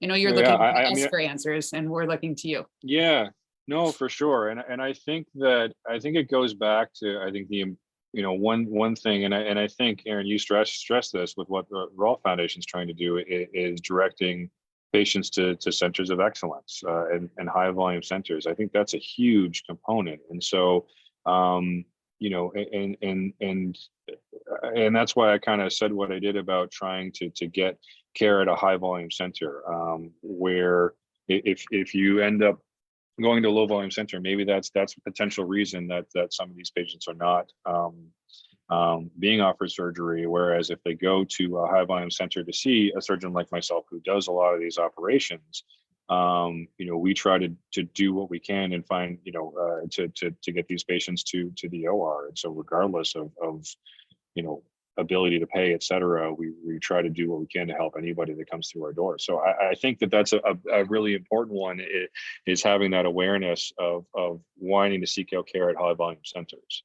You're looking to us for answers, and we're looking to you. Yeah, no, for sure. And I think it goes back to, I think, the one thing, and I think, Aaron, you stress this with what the Rolfe Foundation is trying to do, is directing patients to centers of excellence, and high volume centers. I think that's a huge component. And so and that's why I kind of said what I did about trying to get care at a high volume center, where if you end up going to a low volume center, maybe that's a potential reason that some of these patients are not being offered surgery. Whereas if they go to a high volume center to see a surgeon like myself, who does a lot of these operations, we try to do what we can and find, to get these patients to the OR. And so regardless of ability to pay, et cetera, we try to do what we can to help anybody that comes through our door. So I think that's a really important one, is having that awareness of wanting to seek out care at high volume centers.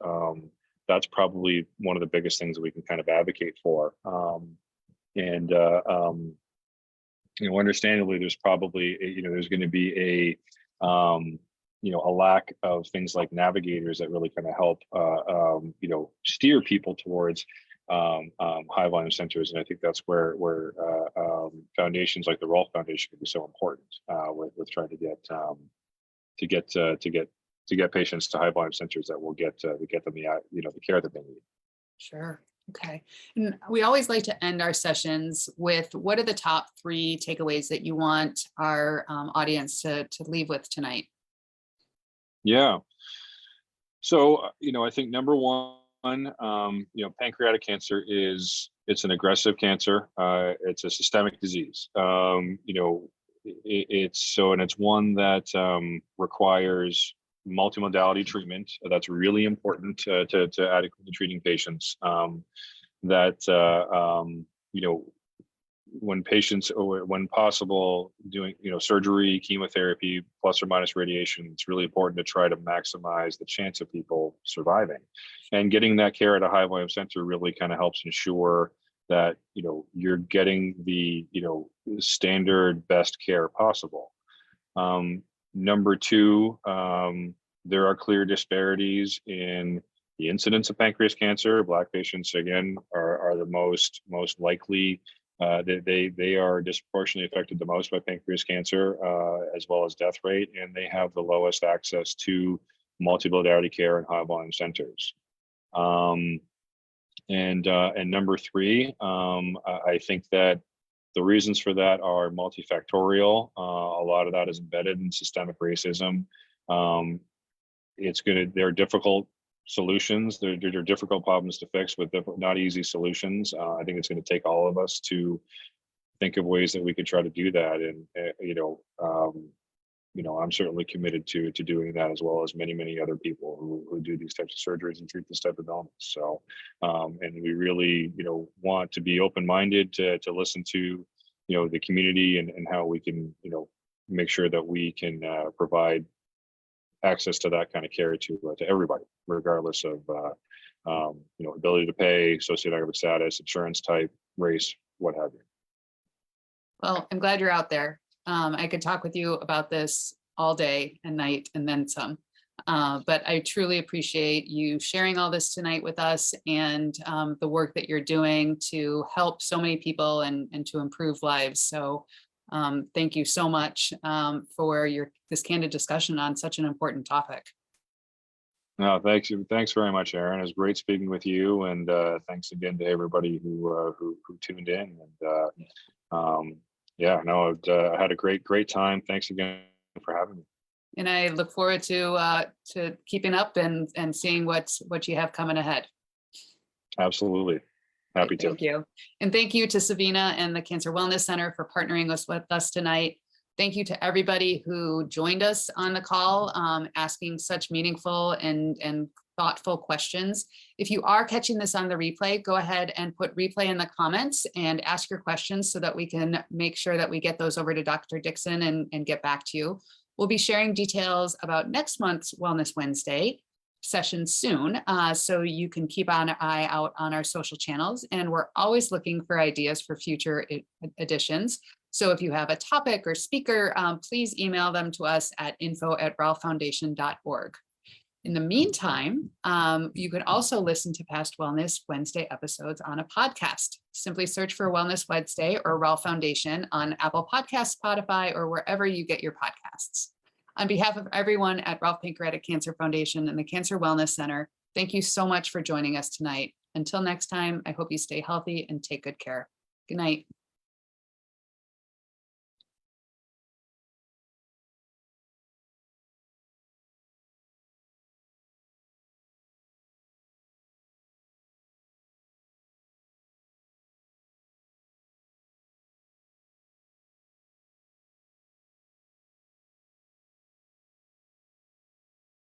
That's probably one of the biggest things that we can kind of advocate for. understandably, there's probably, there's going to be a lack of things like navigators that really kind of help, steer people towards high volume centers. And I think that's where foundations like the Rolfe Foundation can be so important with trying to get patients to high volume centers that will get them the care that they need. Sure. Okay. And we always like to end our sessions with what are the top 3 takeaways that you want our audience to leave with tonight? Yeah. So, I think number one, pancreatic cancer it's an aggressive cancer. It's a systemic disease. It's one that requires multimodality treatment. That's really important to adequately treating patients. When patients, or when possible, doing surgery, chemotherapy, plus or minus radiation, it's really important to try to maximize the chance of people surviving. And getting that care at a high volume center really kind of helps ensure that you're getting the standard best care possible. Number 2, there are clear disparities in the incidence of pancreas cancer. Black patients, again, are the most likely. They are disproportionately affected the most by pancreas cancer, as well as death rate, and they have the lowest access to multimodality care in high volume centers. And number 3, I think that the reasons for that are multifactorial. A lot of that is embedded in systemic racism. They're difficult solutions. They're difficult problems to fix with not easy solutions. I think it's going to take all of us to think of ways that we could try to do that. And I'm certainly committed to doing that, as well as many other people who do these types of surgeries and treat this type of illness. So, and we really want to be open-minded to listen to the community and how we can make sure that we can provide access to that kind of care to everybody, regardless of ability to pay, socioeconomic status, insurance type, race, what have you. Well, I'm glad you're out there. I could talk with you about this all day and night and then some. But I truly appreciate you sharing all this tonight with us, and the work that you're doing to help so many people and to improve lives. So thank you so much for this candid discussion on such an important topic. No, thanks. Thanks very much, Aaron. It was great speaking with you, and thanks again to everybody who tuned in. And I had a great time. Thanks again for having me. And I look forward to keeping up and seeing what you have coming ahead. Absolutely. Happy to. Thank you. And thank you to Savina and the Cancer Wellness Center for partnering with us tonight. Thank you to everybody who joined us on the call, asking such meaningful and thoughtful questions. If you are catching this on the replay, go ahead and put replay in the comments and ask your questions so that we can make sure that we get those over to Dr. Dixon and get back to you. We'll be sharing details about next month's Wellness Wednesday session soon, so you can keep an eye out on our social channels. And we're always looking for ideas for future editions. So if you have a topic or speaker, please email them to us at info@rolfefoundation.org. In the meantime, you can also listen to past Wellness Wednesday episodes on a podcast. Simply search for Wellness Wednesday or Rolfe Foundation on Apple Podcasts, Spotify, or wherever you get your podcasts. On behalf of everyone at Rolfe Pancreatic Cancer Foundation and the Cancer Wellness Center, thank you so much for joining us tonight. Until next time, I hope you stay healthy and take good care. Good night.